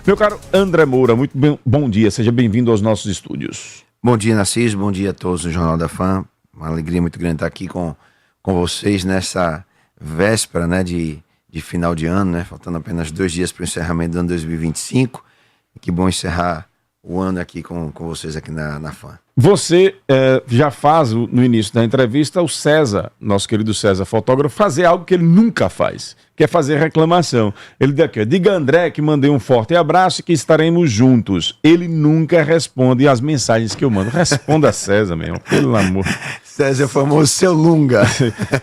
Meu caro André Moura, muito bom dia, seja bem-vindo aos nossos estúdios. Bom dia, Narciso, bom dia a todos do Jornal da Fã. Uma alegria muito grande estar aqui com vocês nessa véspera, né, de final de ano, né, faltando apenas 2 dias para o encerramento do ano 2025. Que bom encerrar o ano aqui com vocês aqui na Fã. Você já faz, no início da entrevista, o César, nosso querido César, fotógrafo, fazer algo que ele nunca faz, que é fazer reclamação. Ele diz aqui, diga André que mandei um forte abraço e que estaremos juntos. Ele nunca responde às mensagens que eu mando. Responda a César mesmo, pelo amor. César é o famoso Seu Lunga.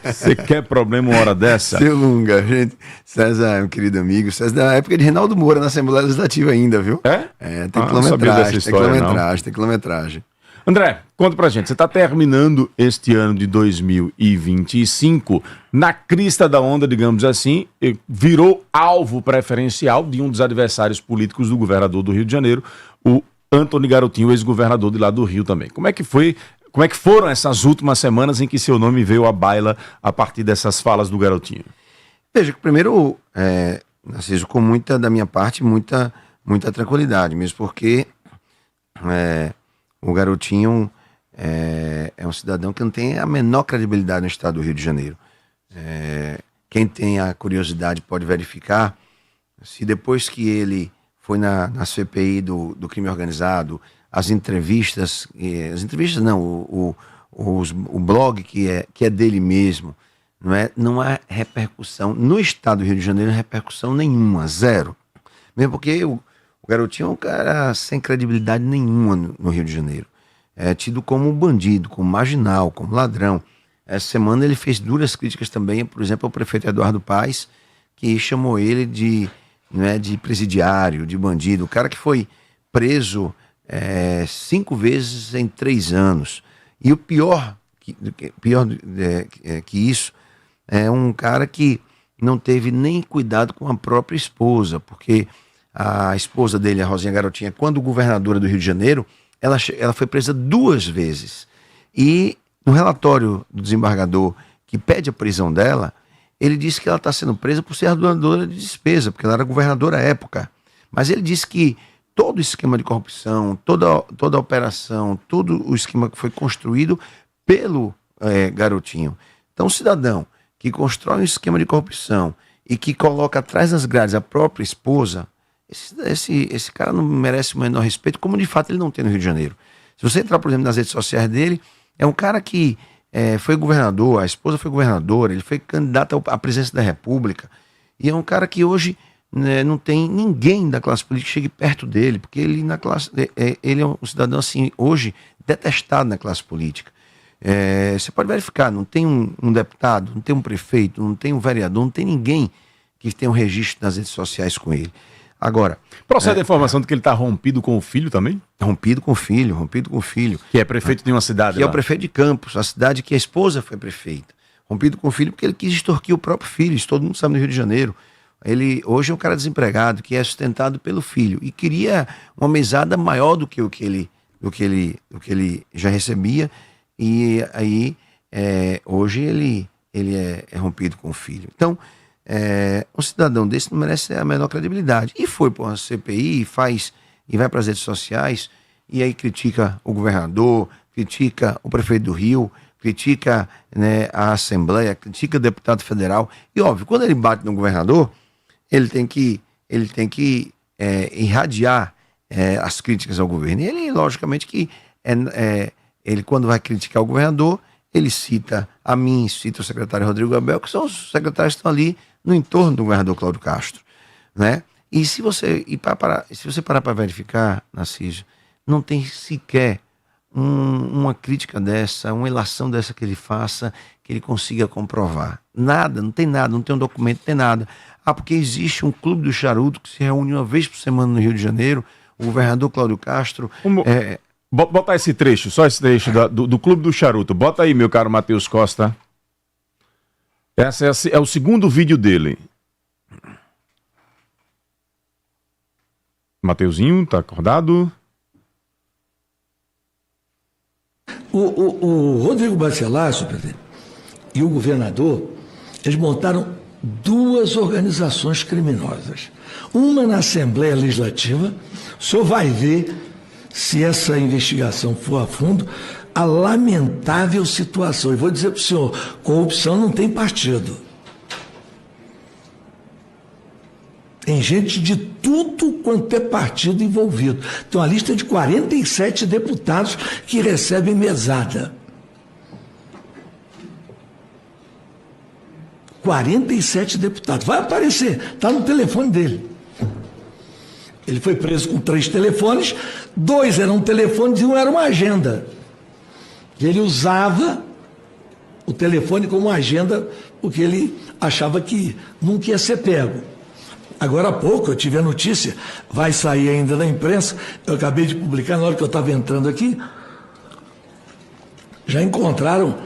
Você quer problema uma hora dessa? Seu Lunga, gente. César é um querido amigo. César da época de Reinaldo Moura na Assembleia Legislativa ainda, viu? Tem quilometragem. André, conta pra gente, você está terminando este ano de 2025 na crista da onda, digamos assim, virou alvo preferencial de um dos adversários políticos do governador do Rio de Janeiro, o Antony Garotinho, ex-governador de lá do Rio também. Como é que foram essas últimas semanas em que seu nome veio à baila a partir dessas falas do Garotinho? Veja, primeiro, Narciso, com da minha parte, muita tranquilidade, mesmo porque o Garotinho é um cidadão que não tem a menor credibilidade no estado do Rio de Janeiro. Quem tem a curiosidade pode verificar se depois que ele foi na CPI do crime organizado, o blog que é dele mesmo, não há repercussão no estado do Rio de Janeiro, repercussão nenhuma, zero. Mesmo porque o Garotinho é um cara sem credibilidade nenhuma no Rio de Janeiro. É tido como bandido, como marginal, como ladrão. Essa semana ele fez duras críticas também, por exemplo, ao prefeito Eduardo Paes, que chamou ele de presidiário, de bandido. O cara que foi preso 5 vezes em 3 anos. E o pior que isso, é um cara que não teve nem cuidado com a própria esposa, porque a esposa dele, a Rosinha Garotinha, quando governadora do Rio de Janeiro, ela foi presa 2 vezes. E no relatório do desembargador que pede a prisão dela, ele disse que ela está sendo presa por ser a doadora de despesa, porque ela era governadora à época. Mas ele disse que todo o esquema de corrupção, toda a operação, todo o esquema que foi construído pelo Garotinho. Então, o cidadão que constrói um esquema de corrupção e que coloca atrás das grades a própria esposa, esse cara não merece o menor respeito, como de fato ele não tem no Rio de Janeiro. Se você entrar, por exemplo, nas redes sociais dele, é um cara que foi governador, a esposa foi governadora, ele foi candidato à presidência da República, e é um cara que hoje não tem ninguém da classe política que chegue perto dele, porque ele é um cidadão assim, hoje, detestado na classe política. Você pode verificar, não tem um deputado, não tem um prefeito, não tem um vereador, não tem ninguém que tenha um registro nas redes sociais com ele. Agora... Procede a informação de que ele está rompido com o filho também? Rompido com o filho. Que é prefeito de uma cidade. Que é o prefeito de Campos, a cidade que a esposa foi prefeita. Rompido com o filho porque ele quis extorquir o próprio filho, isso todo mundo sabe no Rio de Janeiro. Ele hoje é um cara desempregado, que é sustentado pelo filho, e queria uma mesada maior do que ele já recebia, e aí hoje ele é rompido com o filho. Então, um cidadão desse não merece a menor credibilidade. E foi para uma CPI e vai para as redes sociais e aí critica o governador, critica o prefeito do Rio, critica a Assembleia, critica o deputado federal. E óbvio, quando ele bate no governador, ele tem que irradiar as críticas ao governo. E ele, logicamente, que ele quando vai criticar o governador, ele cita a mim, cita o secretário Rodrigo Abel, que são os secretários que estão ali no entorno do governador Cláudio Castro, né? E se você parar para verificar, Narciso, não tem sequer uma crítica dessa, uma ilação dessa que ele faça, que ele consiga comprovar. Nada, não tem um documento, não tem nada. Porque existe um clube do charuto que se reúne uma vez por semana no Rio de Janeiro, o governador Cláudio Castro... Bota esse trecho, só esse trecho do Clube do Charuto. Bota aí, meu caro Matheus Costa. Esse é o segundo vídeo dele. Mateuzinho, tá acordado? O Rodrigo Bacelar, presidente, e o governador, eles montaram duas organizações criminosas. Uma na Assembleia Legislativa, o senhor vai ver, se essa investigação for a fundo, a lamentável situação. E vou dizer para o senhor, corrupção não tem partido. Tem gente de tudo quanto é partido envolvido. Tem uma lista de 47 deputados que recebem mesada. 47 deputados. Vai aparecer, está no telefone dele. Ele foi preso com 3 telefones, 2 eram telefones e 1 era uma agenda. Ele usava o telefone como agenda porque ele achava que nunca ia ser pego. Agora há pouco eu tive a notícia, vai sair ainda na imprensa, eu acabei de publicar na hora que eu estava entrando aqui, já encontraram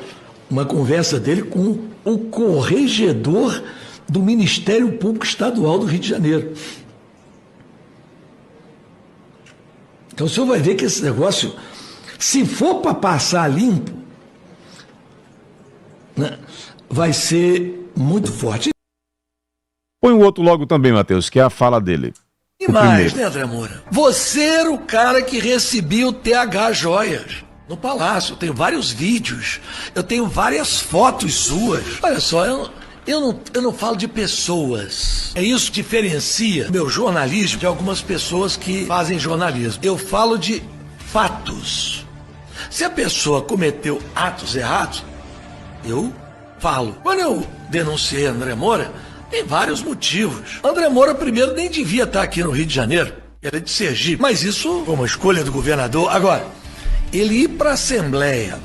uma conversa dele com o corregedor do Ministério Público Estadual do Rio de Janeiro. Então o senhor vai ver que esse negócio, se for para passar limpo, né, vai ser muito forte. Põe o outro logo também, Matheus, que é a fala dele. E mais, né, André Moura? Você era o cara que recebia o TH Joias no Palácio. Eu tenho vários vídeos, eu tenho várias fotos suas. Olha só, eu não falo de pessoas. É isso que diferencia meu jornalismo de algumas pessoas que fazem jornalismo. Eu falo de fatos. Se a pessoa cometeu atos errados, eu falo. Quando eu denunciei André Moura, tem vários motivos. André Moura, primeiro, nem devia estar aqui no Rio de Janeiro. Ele é de Sergipe. Mas isso foi uma escolha do governador. Agora, ele ir para a Assembleia,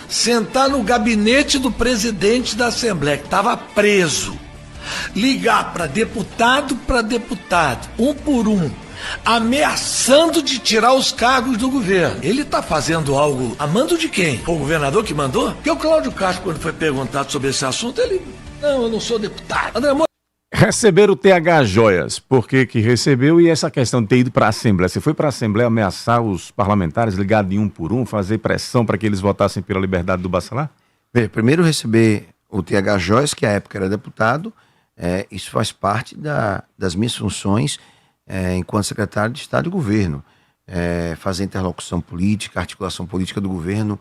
sentar no gabinete do presidente da Assembleia, que estava preso, ligar para deputado, um por um, ameaçando de tirar os cargos do governo. Ele está fazendo algo a mando de quem? Foi o governador que mandou? Porque o Cláudio Castro, quando foi perguntado sobre esse assunto, ele... Não, eu não sou deputado. André Moura... Receber o TH Joias, por que que recebeu? E essa questão de ter ido para a Assembleia? Você foi para a Assembleia ameaçar os parlamentares, ligar de um por um, fazer pressão para que eles votassem pela liberdade do Bacelar? Primeiro receber o TH Joias, que à época era deputado, isso faz parte das minhas funções enquanto secretário de Estado e Governo. Fazer interlocução política, articulação política do governo,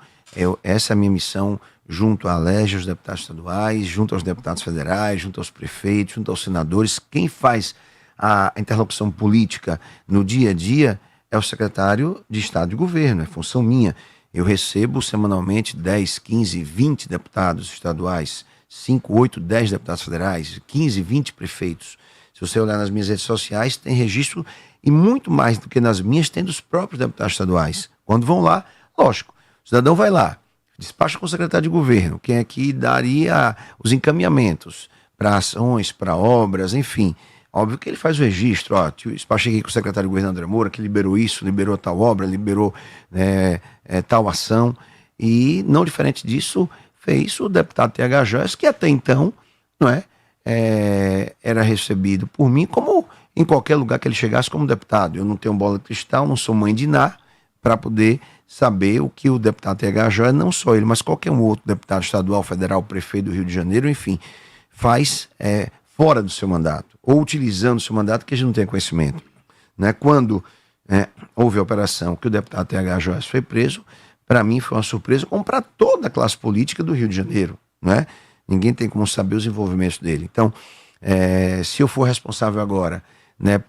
essa é a minha missão junto à LEGE, aos deputados estaduais, junto aos deputados federais, junto aos prefeitos, junto aos senadores. Quem faz a interlocução política no dia a dia é o secretário de Estado e Governo, é função minha. Eu recebo semanalmente 10, 15, 20 deputados estaduais, 5, 8, 10 deputados federais, 15, 20 prefeitos. Se você olhar nas minhas redes sociais, tem registro, e muito mais do que nas minhas, tem dos próprios deputados estaduais. Quando vão lá, lógico, o cidadão vai lá, despacha com o secretário de governo, quem é que daria os encaminhamentos para ações, para obras, enfim. Óbvio que ele faz o registro, despachei aqui com o secretário de governo André Moura, que liberou isso, liberou tal obra, liberou tal ação, e não diferente disso, fez o deputado TH Joias, que até então, não era recebido por mim como em qualquer lugar que ele chegasse como deputado. Eu não tenho bola de cristal, não sou mãe de Ná, para poder saber o que o deputado TH Joias, não só ele, mas qualquer um outro deputado estadual, federal, prefeito do Rio de Janeiro, enfim, faz fora do seu mandato, ou utilizando o seu mandato que a gente não tem conhecimento. Quando houve a operação que o deputado TH Joias foi preso, para mim foi uma surpresa, como para toda a classe política do Rio de Janeiro. Ninguém tem como saber os envolvimentos dele. Então, se eu for responsável agora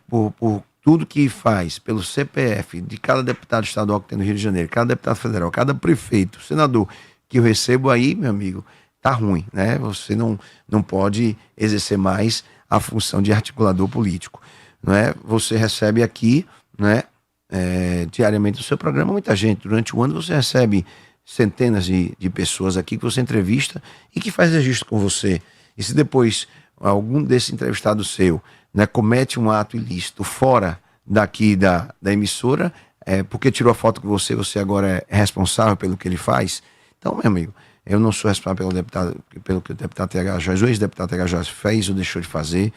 por tudo que faz pelo CPF de cada deputado estadual que tem no Rio de Janeiro, cada deputado federal, cada prefeito, senador que eu recebo aí, meu amigo, tá ruim, Você não pode exercer mais a função de articulador político, Você recebe aqui, diariamente no seu programa muita gente. Durante o ano você recebe centenas de pessoas aqui que você entrevista e que faz registro com você. E se depois algum desse entrevistado seu comete um ato ilícito fora daqui da emissora, porque tirou a foto com você, você agora é responsável pelo que ele faz. Então, meu amigo, eu não sou responsável pelo que o deputado TH Joias, o ex-deputado TH Joias fez ou deixou de fazer.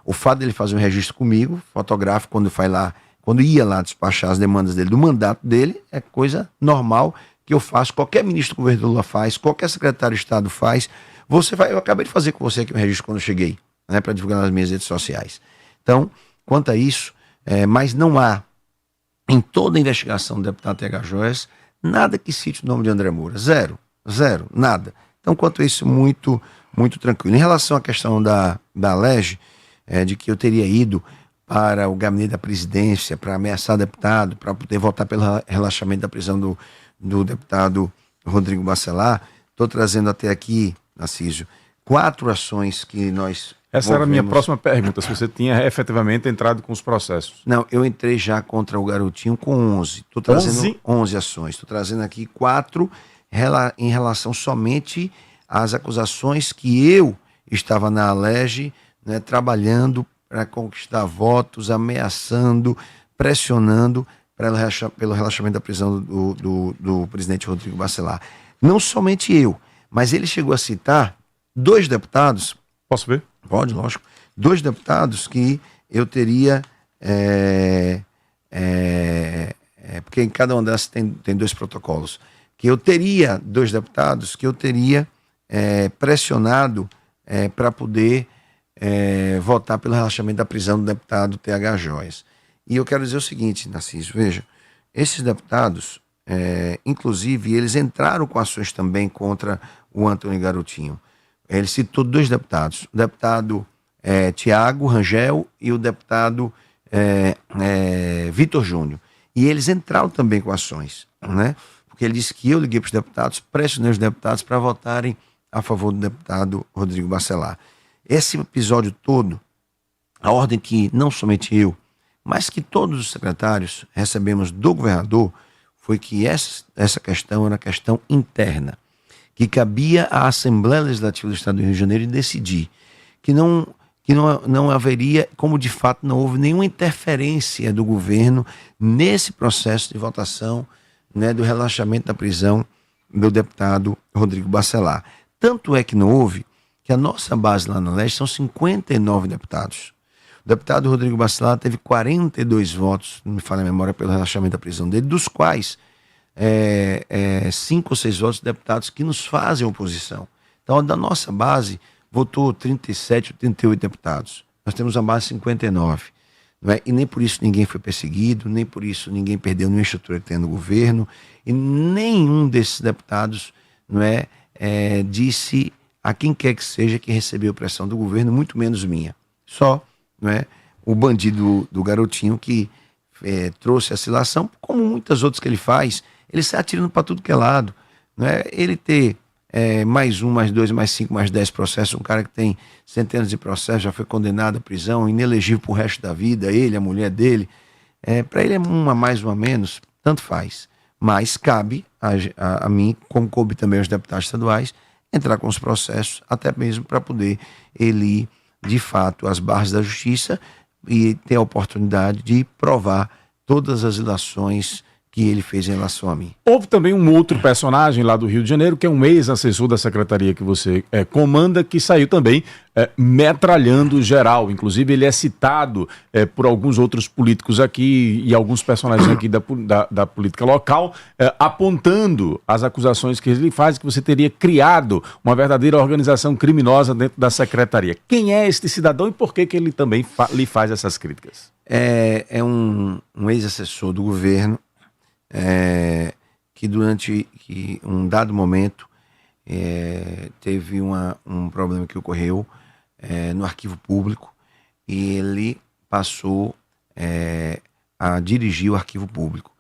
O fato dele fazer um registro comigo, fotográfico, quando ia lá despachar as demandas dele, do mandato dele, é coisa normal que eu faço, qualquer ministro do governo Lula faz, qualquer secretário de Estado faz, Eu acabei de fazer com você aqui um registro quando eu cheguei, né, para divulgar nas minhas redes sociais. Então, quanto a isso, mas não há, em toda a investigação do deputado TH Joias, nada que cite o nome de André Moura. Zero, nada. Então, quanto a isso, muito, muito tranquilo. Em relação à questão da LEGE, de que eu teria ido para o gabinete da presidência para ameaçar deputado, para poder votar pelo relaxamento da prisão do deputado Rodrigo Bacelar, estou trazendo até aqui, Narciso, 4 ações que nós... Essa era a minha próxima pergunta, se você tinha efetivamente entrado com os processos. Não, eu entrei já contra o garotinho com 11. Estou trazendo 11 ações. Estou trazendo aqui 4 em relação somente às acusações que eu estava na LEGE, né, trabalhando para conquistar votos, ameaçando, pressionando pelo relaxamento da prisão do presidente Rodrigo Bacelar. Não somente eu, mas ele chegou a citar 2 deputados... Posso ver? Pode, lógico. 2 deputados que eu teria... porque em cada uma dessas tem 2 protocolos. Que eu teria 2 deputados que eu teria pressionado para poder votar pelo relaxamento da prisão do deputado TH Joias. E eu quero dizer o seguinte, Narciso, veja, esses deputados, inclusive, eles entraram com ações também contra o Antônio Garotinho. Ele citou 2 deputados, o deputado Tiago Rangel e o deputado Vitor Júnior. E eles entraram também com ações, né? Porque ele disse que eu liguei para os deputados, pressionei os deputados para votarem a favor do deputado Rodrigo Bacelar. Esse episódio todo, a ordem que não somente eu, mas que todos os secretários recebemos do governador, foi que essa questão era questão interna, que cabia à Assembleia Legislativa do Estado do Rio de Janeiro decidir, que não haveria, como de fato não houve nenhuma interferência do governo nesse processo de votação, né, do relaxamento da prisão do deputado Rodrigo Bacelar. Tanto é que não houve, que a nossa base lá na LEGE são 59 deputados. O deputado Rodrigo Bacelar teve 42 votos, não me falha a memória, pelo relaxamento da prisão dele, dos quais 5 ou 6 votos de deputados que nos fazem oposição. Então, da nossa base, votou 37 ou 38 deputados. Nós temos a base 59. Não é? E nem por isso ninguém foi perseguido, nem por isso ninguém perdeu nenhuma estrutura que tem no governo, e nenhum desses deputados disse a quem quer que seja que recebeu pressão do governo, muito menos minha. Só o bandido do garotinho que trouxe a acilação, como muitas outras que ele faz, ele sai atirando para tudo que é lado. Ele ter mais 1, mais 2, mais 5, mais 10 processos, um cara que tem centenas de processos, já foi condenado à prisão, inelegível pro resto da vida, ele, a mulher dele, para ele é uma mais, uma menos, tanto faz. Mas cabe a mim, como coube também aos deputados estaduais, entrar com os processos, até mesmo para poder ele ir, de fato, às barras da justiça e ter a oportunidade de provar todas as ilações que ele fez em relação a mim. Houve também um outro personagem lá do Rio de Janeiro, que é um ex-assessor da secretaria que você comanda, que saiu também metralhando geral. Inclusive, ele é citado por alguns outros políticos aqui e alguns personagens aqui da política local, apontando as acusações que ele faz, que você teria criado uma verdadeira organização criminosa dentro da secretaria. Quem é este cidadão e por que ele também lhe faz essas críticas? É um ex-assessor do governo, que durante um dado momento teve um problema que ocorreu no arquivo público e ele passou a dirigir o arquivo público.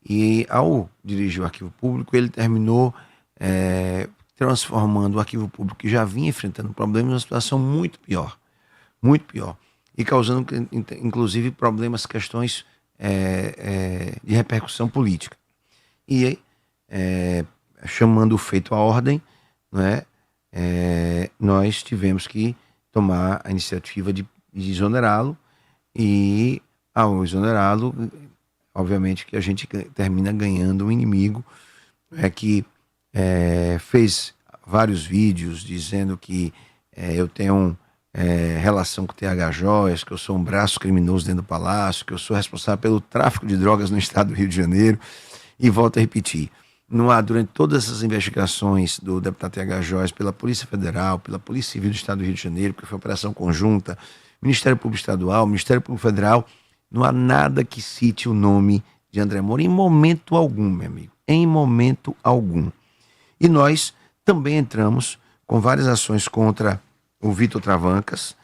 E ao dirigir o arquivo público, ele terminou transformando o arquivo público, que já vinha enfrentando problemas, numa situação muito pior, e causando inclusive problemas, questões de repercussão política. E chamando o feito à ordem, nós tivemos que tomar a iniciativa de exonerá-lo, e ao exonerá-lo, obviamente que a gente termina ganhando um inimigo que fez vários vídeos dizendo que eu tenho relação com o TH Joias, que eu sou um braço criminoso dentro do palácio, que eu sou responsável pelo tráfico de drogas no estado do Rio de Janeiro, e volto a repetir, durante todas essas investigações do deputado T.H. Joias pela Polícia Federal, pela Polícia Civil do Estado do Rio de Janeiro, porque foi operação conjunta, Ministério Público Estadual, Ministério Público Federal, não há nada que cite o nome de André Moura em momento algum, meu amigo, em momento algum. E nós também entramos com várias ações contra o Vitor Travancas,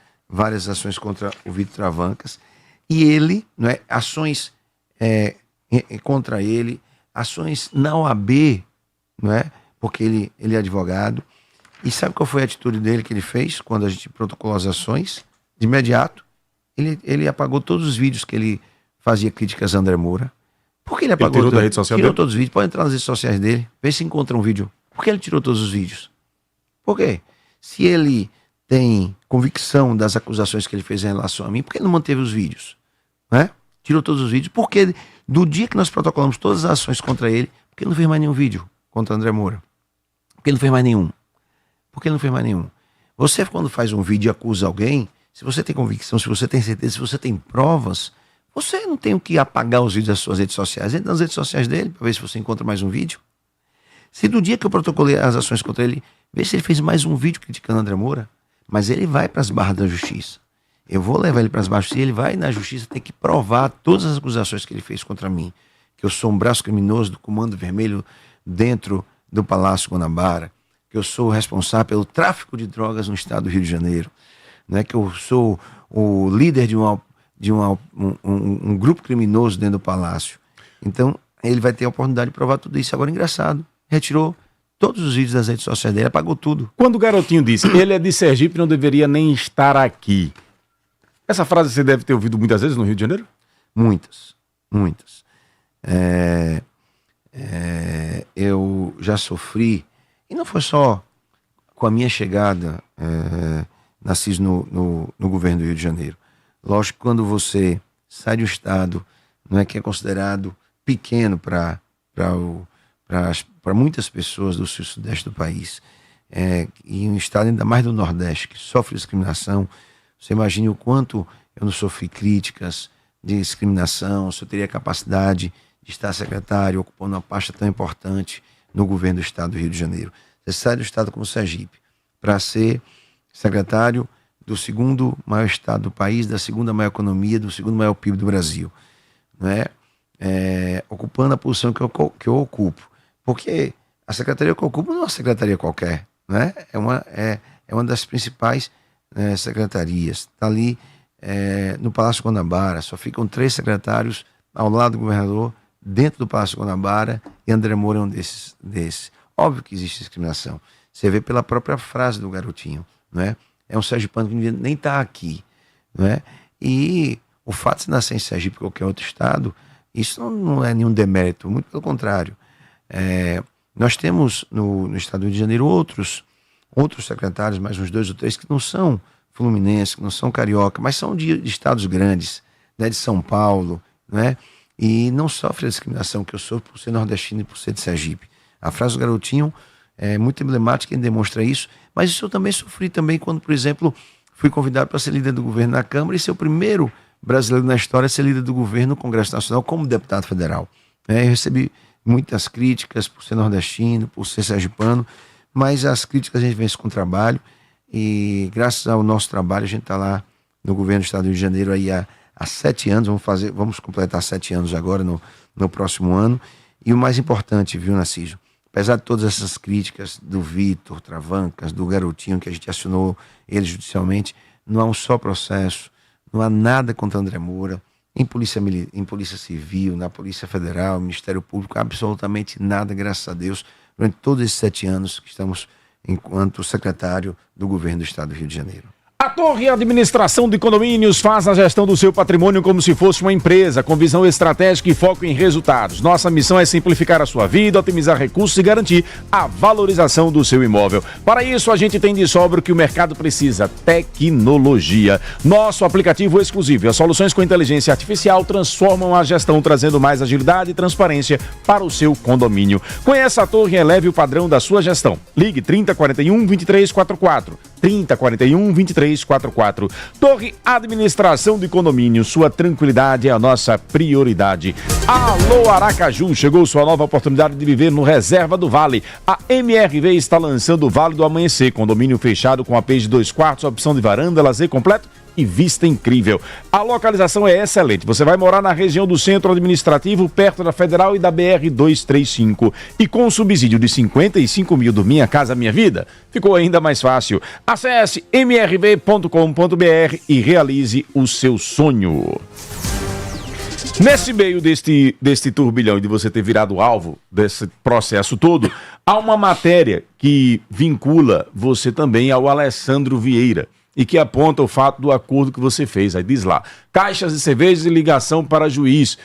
e ele, não é, ações contra ele, ações na OAB, não é, porque ele é advogado. E sabe qual foi a atitude dele que ele fez quando a gente protocolou as ações? De imediato, ele apagou todos os vídeos que ele fazia críticas a André Moura. Por que ele apagou? Ele tirou da rede social dele? Todos os vídeos. Pode entrar nas redes sociais dele, ver se encontra um vídeo. Por que ele tirou todos os vídeos? Por quê? Se ele tem convicção das acusações que ele fez em relação a mim, por que ele não manteve os vídeos? Né? Tirou todos os vídeos. Porque do dia que nós protocolamos todas as ações contra ele, por que ele não fez mais nenhum vídeo contra André Moura? Por que ele não fez mais nenhum? Você, quando faz um vídeo e acusa alguém, se você tem convicção, se você tem certeza, se você tem provas, você não tem o que apagar os vídeos das suas redes sociais. Entra nas redes sociais dele para ver se você encontra mais um vídeo. Se do dia que eu protocolei as ações contra ele, vê se ele fez mais um vídeo criticando André Moura. Mas ele vai para as barras da justiça. Eu vou levar ele para as barras da justiça e ele vai na justiça ter que provar todas as acusações que ele fez contra mim. Que eu sou um braço criminoso do Comando Vermelho dentro do Palácio Guanabara. Que eu sou responsável pelo tráfico de drogas no estado do Rio de Janeiro. Né? Que eu sou o líder de um grupo criminoso dentro do Palácio. Então, ele vai ter a oportunidade de provar tudo isso. Agora, engraçado, retirou todos os vídeos das redes sociais dele, apagou tudo. Quando o garotinho disse, ele é de Sergipe e não deveria nem estar aqui. Essa frase você deve ter ouvido muitas vezes no Rio de Janeiro? Muitas. Eu já sofri, e não foi só com a minha chegada, nasci no governo do Rio de Janeiro. Lógico que quando você sai de um estado, não é, que é considerado pequeno para muitas pessoas do sul e sudeste do país, e um estado ainda mais do Nordeste, que sofre discriminação, você imagine o quanto eu não sofri críticas de discriminação, se eu teria capacidade de estar secretário, ocupando uma pasta tão importante no governo do estado do Rio de Janeiro. Você sai do estado como Sergipe para ser secretário do segundo maior estado do país, da segunda maior economia, do segundo maior PIB do Brasil, não é? Ocupando a posição que eu ocupo. Porque a secretaria que eu ocupo não é uma secretaria qualquer, né? É uma das principais secretarias. Está ali no Palácio Guanabara, só ficam 3 secretários ao lado do governador, dentro do Palácio Guanabara, e André Moura é um desses. Óbvio que existe discriminação. Você vê pela própria frase do garotinho, né? É um sergipano que nem está aqui, né? E o fato de nascer em Sergipe ou qualquer outro estado, isso não é nenhum demérito, muito pelo contrário. Nós temos no estado do Rio de Janeiro outros secretários, mais uns 2 ou 3, que não são fluminenses, que não são carioca, mas são de estados grandes, né, de São Paulo, né? E não sofre a discriminação que eu sofro por ser nordestino e por ser de Sergipe. A frase do garotinho é muito emblemática e demonstra isso, mas isso eu também sofri também quando, por exemplo, fui convidado para ser líder do governo na Câmara e ser o primeiro brasileiro na história a ser líder do governo no Congresso Nacional como deputado federal. Eu recebi muitas críticas por ser nordestino, por ser sergipano, mas as críticas a gente vence com trabalho e graças ao nosso trabalho a gente está lá no governo do estado do Rio de Janeiro aí há 7 anos, vamos completar 7 anos agora no próximo ano. E o mais importante, viu, Narciso, apesar de todas essas críticas do Vitor Travancas, do garotinho que a gente acionou ele judicialmente, não há um só processo, não há nada contra André Moura, em polícia civil, na Polícia Federal, Ministério Público, absolutamente nada, graças a Deus, durante todos esses 7 anos que estamos enquanto secretário do governo do estado do Rio de Janeiro. A Torre Administração de Condomínios faz a gestão do seu patrimônio como se fosse uma empresa, com visão estratégica e foco em resultados. Nossa missão é simplificar a sua vida, otimizar recursos e garantir a valorização do seu imóvel. Para isso, a gente tem de sobra o que o mercado precisa: tecnologia. Nosso aplicativo exclusivo e as soluções com inteligência artificial transformam a gestão, trazendo mais agilidade e transparência para o seu condomínio. Conheça a Torre e eleve o padrão da sua gestão. Ligue 3041-2344. 3041-2344. 3244. Torre Administração de Condomínio, sua tranquilidade é a nossa prioridade. Alô Aracaju, chegou sua nova oportunidade de viver no Reserva do Vale. A MRV está lançando o Vale do Amanhecer, condomínio fechado com AP de 2 quartos, opção de varanda, lazer completo e vista incrível. A localização é excelente. Você vai morar na região do centro administrativo, perto da Federal e da BR-235. E com o subsídio de 55 mil do Minha Casa Minha Vida, ficou ainda mais fácil. Acesse mrv.com.br e realize o seu sonho. Nesse meio deste turbilhão e de você ter virado alvo desse processo todo, há uma matéria que vincula você também ao Alessandro Vieira e que aponta o fato do acordo que você fez. Aí diz lá: caixas de cervejas e ligação para juiz,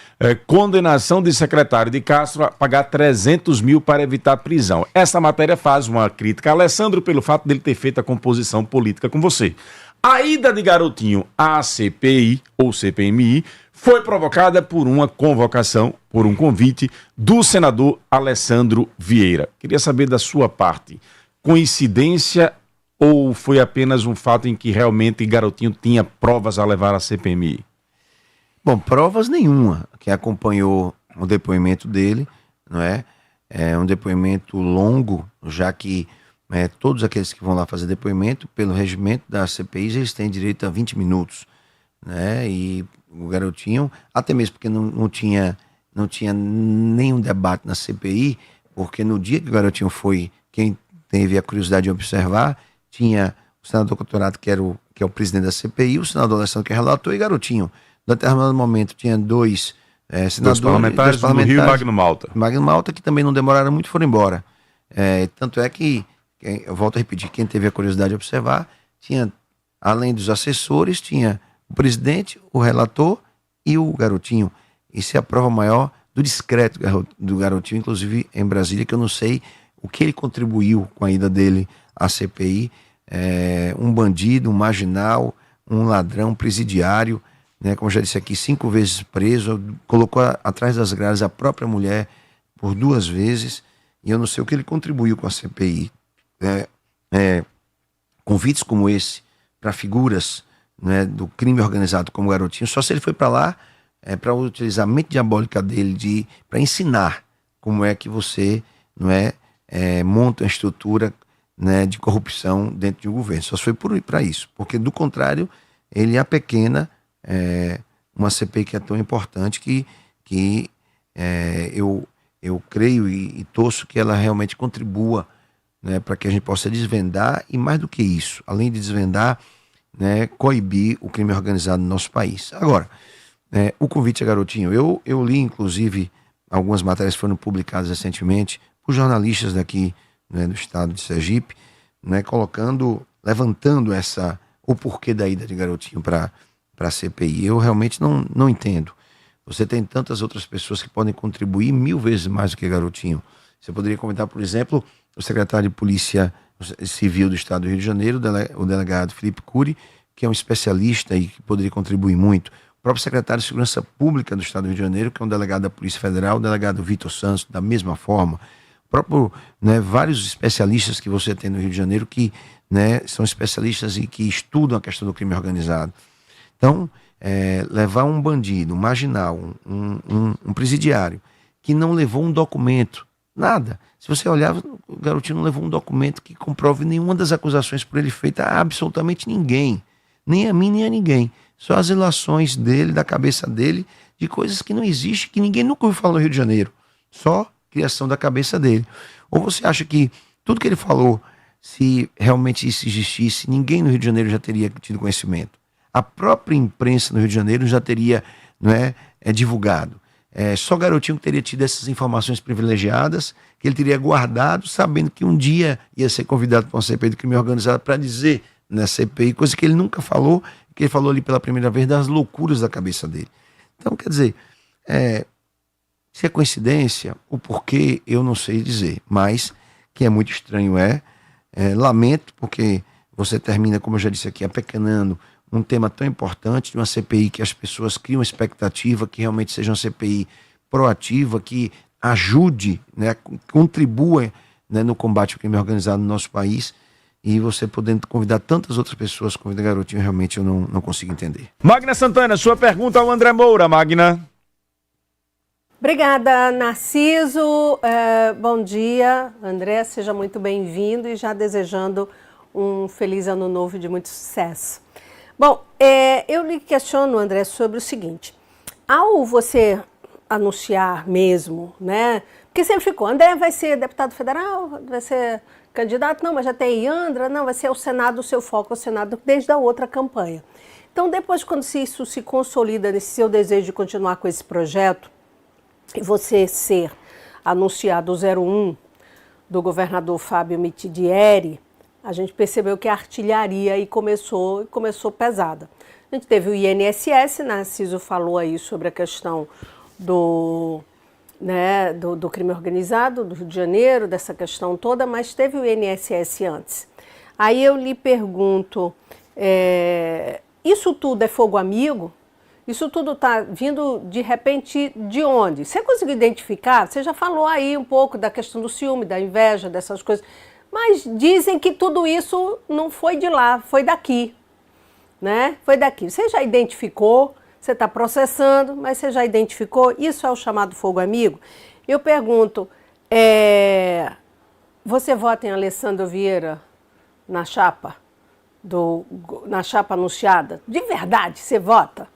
condenação de secretário de Castro a pagar 300 mil para evitar prisão. Essa matéria faz uma crítica a Alessandro pelo fato dele ter feito a composição política com você. A ida de Garotinho à CPI, ou CPMI, foi provocada por uma convocação, por um convite do senador Alessandro Vieira. Queria saber da sua parte, coincidência ou foi apenas um fato em que realmente Garotinho tinha provas a levar à CPMI? Bom, provas nenhuma. Quem acompanhou o depoimento dele, não é? É um depoimento longo, já que todos aqueles que vão lá fazer depoimento, pelo regimento da CPI, eles têm direito a 20 minutos, né? E o Garotinho, até mesmo porque não tinha nenhum debate na CPI, porque no dia que o Garotinho foi, quem teve a curiosidade de observar, tinha o senador Cotorato, que é o presidente da CPI, o senador Alessandro, que é relator, e Garotinho. Em determinado momento tinha dois senadores, dois parlamentares do Rio e Magno Malta. Magno Malta, que também não demoraram muito, foram embora. Tanto é que, eu volto a repetir, quem teve a curiosidade de observar, tinha, além dos assessores, tinha o presidente, o relator e o Garotinho. Isso é a prova maior do discreto do Garotinho, inclusive em Brasília, que eu não sei o que ele contribuiu com a ida dele à CPI. Um bandido, um marginal, um ladrão, um presidiário, né, como eu já disse aqui, 5 vezes preso, colocou atrás das grades a própria mulher por 2 vezes, e eu não sei o que ele contribuiu com a CPI. Convites como esse para figuras, né, do crime organizado como Garotinho, só se ele foi para lá para utilizar a mente diabólica dele para ensinar como é que você, não monta uma estrutura, né, de corrupção dentro de um governo. Só foi para isso, porque do contrário ele apequena uma CPI que é tão importante que eu creio e torço que ela realmente contribua, né, para que a gente possa desvendar, e mais do que isso, além de desvendar, né, coibir o crime organizado no nosso país. Agora, o convite a Garotinho, eu li inclusive algumas matérias que foram publicadas recentemente por jornalistas daqui, né, do estado de Sergipe, né, levantando o porquê da ida de Garotinho para a CPI. Eu realmente não entendo. Você tem tantas outras pessoas que podem contribuir 1000 vezes mais do que Garotinho. Você poderia comentar, por exemplo, o secretário de Polícia Civil do Estado do Rio de Janeiro, o delegado Felipe Cury, que é um especialista e que poderia contribuir muito. O próprio secretário de Segurança Pública do Estado do Rio de Janeiro, que é um delegado da Polícia Federal, o delegado Vitor Santos, da mesma forma. O próprio, né, vários especialistas que você tem no Rio de Janeiro que, né, são especialistas e que estudam a questão do crime organizado. Então, levar um bandido, um marginal, um presidiário, que não levou um documento, nada. Se você olhar, o Garotinho não levou um documento que comprove nenhuma das acusações por ele feita a absolutamente ninguém. Nem a mim, nem a ninguém. Só as relações dele, da cabeça dele, de coisas que não existem, que ninguém nunca ouviu falar no Rio de Janeiro. Só criação da cabeça dele. Ou você acha que tudo que ele falou, se realmente isso existisse, ninguém no Rio de Janeiro já teria tido conhecimento? A própria imprensa no Rio de Janeiro já teria, divulgado. Só Garotinho que teria tido essas informações privilegiadas, que ele teria guardado, sabendo que um dia ia ser convidado para uma CPI do crime organizado para dizer na CPI, coisa que ele nunca falou, que ele falou ali pela primeira vez das loucuras da cabeça dele. Então, quer dizer, se é coincidência, o porquê eu não sei dizer, mas que é muito estranho lamento, porque você termina, como eu já disse aqui, apequenando um tema tão importante, de uma CPI que as pessoas criam expectativa, que realmente seja uma CPI proativa, que ajude, né, contribua, né, no combate ao crime organizado no nosso país, e você podendo convidar tantas outras pessoas, convidar Garotinho, realmente eu não consigo entender. Magna Santana, sua pergunta ao André Moura, Magna. Obrigada, Narciso. Bom dia, André, seja muito bem-vindo e já desejando um feliz ano novo de muito sucesso. Bom, eu lhe questiono, André, sobre o seguinte, ao você anunciar mesmo, né, porque sempre ficou, André vai ser deputado federal, vai ser candidato, não, mas já tem Iandra, não, vai ser o Senado, o seu foco é o Senado desde a outra campanha. Então, depois, quando isso se consolida nesse seu desejo de continuar com esse projeto, e você ser anunciado o 01 do governador Fábio Mitidieri, a gente percebeu que a artilharia aí começou pesada. A gente teve o INSS, Narciso falou aí sobre a questão do crime organizado do Rio de Janeiro, dessa questão toda, mas teve o INSS antes. Aí eu lhe pergunto, isso tudo é fogo amigo? Isso tudo está vindo, de repente, de onde? Você conseguiu identificar? Você já falou aí um pouco da questão do ciúme, da inveja, dessas coisas. Mas dizem que tudo isso não foi de lá, foi daqui. Né? Foi daqui. Você já identificou, você está processando, mas você já identificou? Isso é o chamado fogo amigo? Eu pergunto, você vota em Alessandro Vieira na chapa anunciada? De verdade, você vota?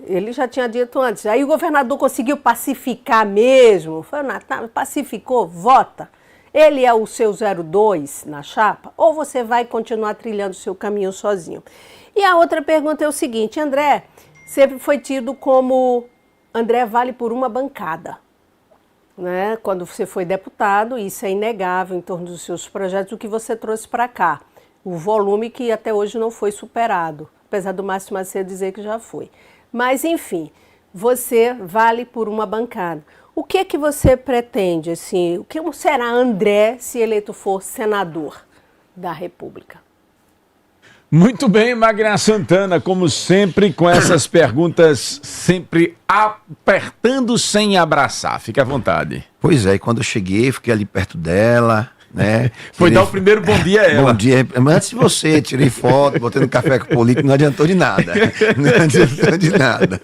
Ele já tinha dito antes. Aí o governador conseguiu pacificar mesmo. Foi Natal, pacificou, vota. Ele é o seu 02 na chapa? Ou você vai continuar trilhando o seu caminho sozinho? E a outra pergunta é o seguinte, André, sempre foi tido como André vale por uma bancada. Né? Quando você foi deputado, isso é inegável em torno dos seus projetos, o que você trouxe para cá. O volume que até hoje não foi superado, apesar do Márcio Macedo dizer que já foi. Mas, enfim, você vale por uma bancada. O que é que você pretende, assim, o que será André se eleito for senador da República? Muito bem, Magna Santana, como sempre, com essas perguntas sempre apertando sem abraçar. Fique à vontade. Pois é, e quando eu cheguei, fiquei ali perto dela, né? Foi dar o primeiro bom dia a ela. Bom dia, mas antes de você, tirei foto, botei no café com o político, não adiantou de nada. Não adiantou de nada.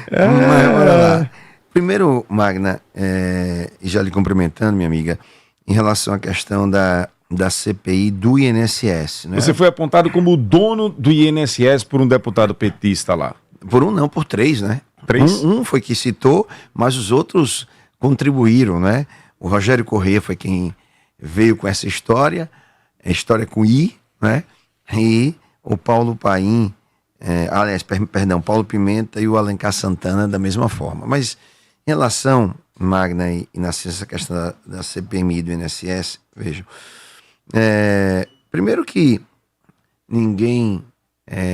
Mas bora lá. Primeiro, Magna, e já lhe cumprimentando, minha amiga, em relação à questão da CPI do INSS. Né? Você foi apontado como o dono do INSS por um deputado petista lá. Por um não, por três, né? Três? Um foi que citou, mas os outros contribuíram, né? O Rogério Corrêa foi quem veio com essa história, a história com I, né? E o Paulo Paim, Paulo Pimenta e o Alencar Santana da mesma forma. Mas em relação, Magna e Narciso, essa questão da CPMI do INSS, vejam, primeiro que ninguém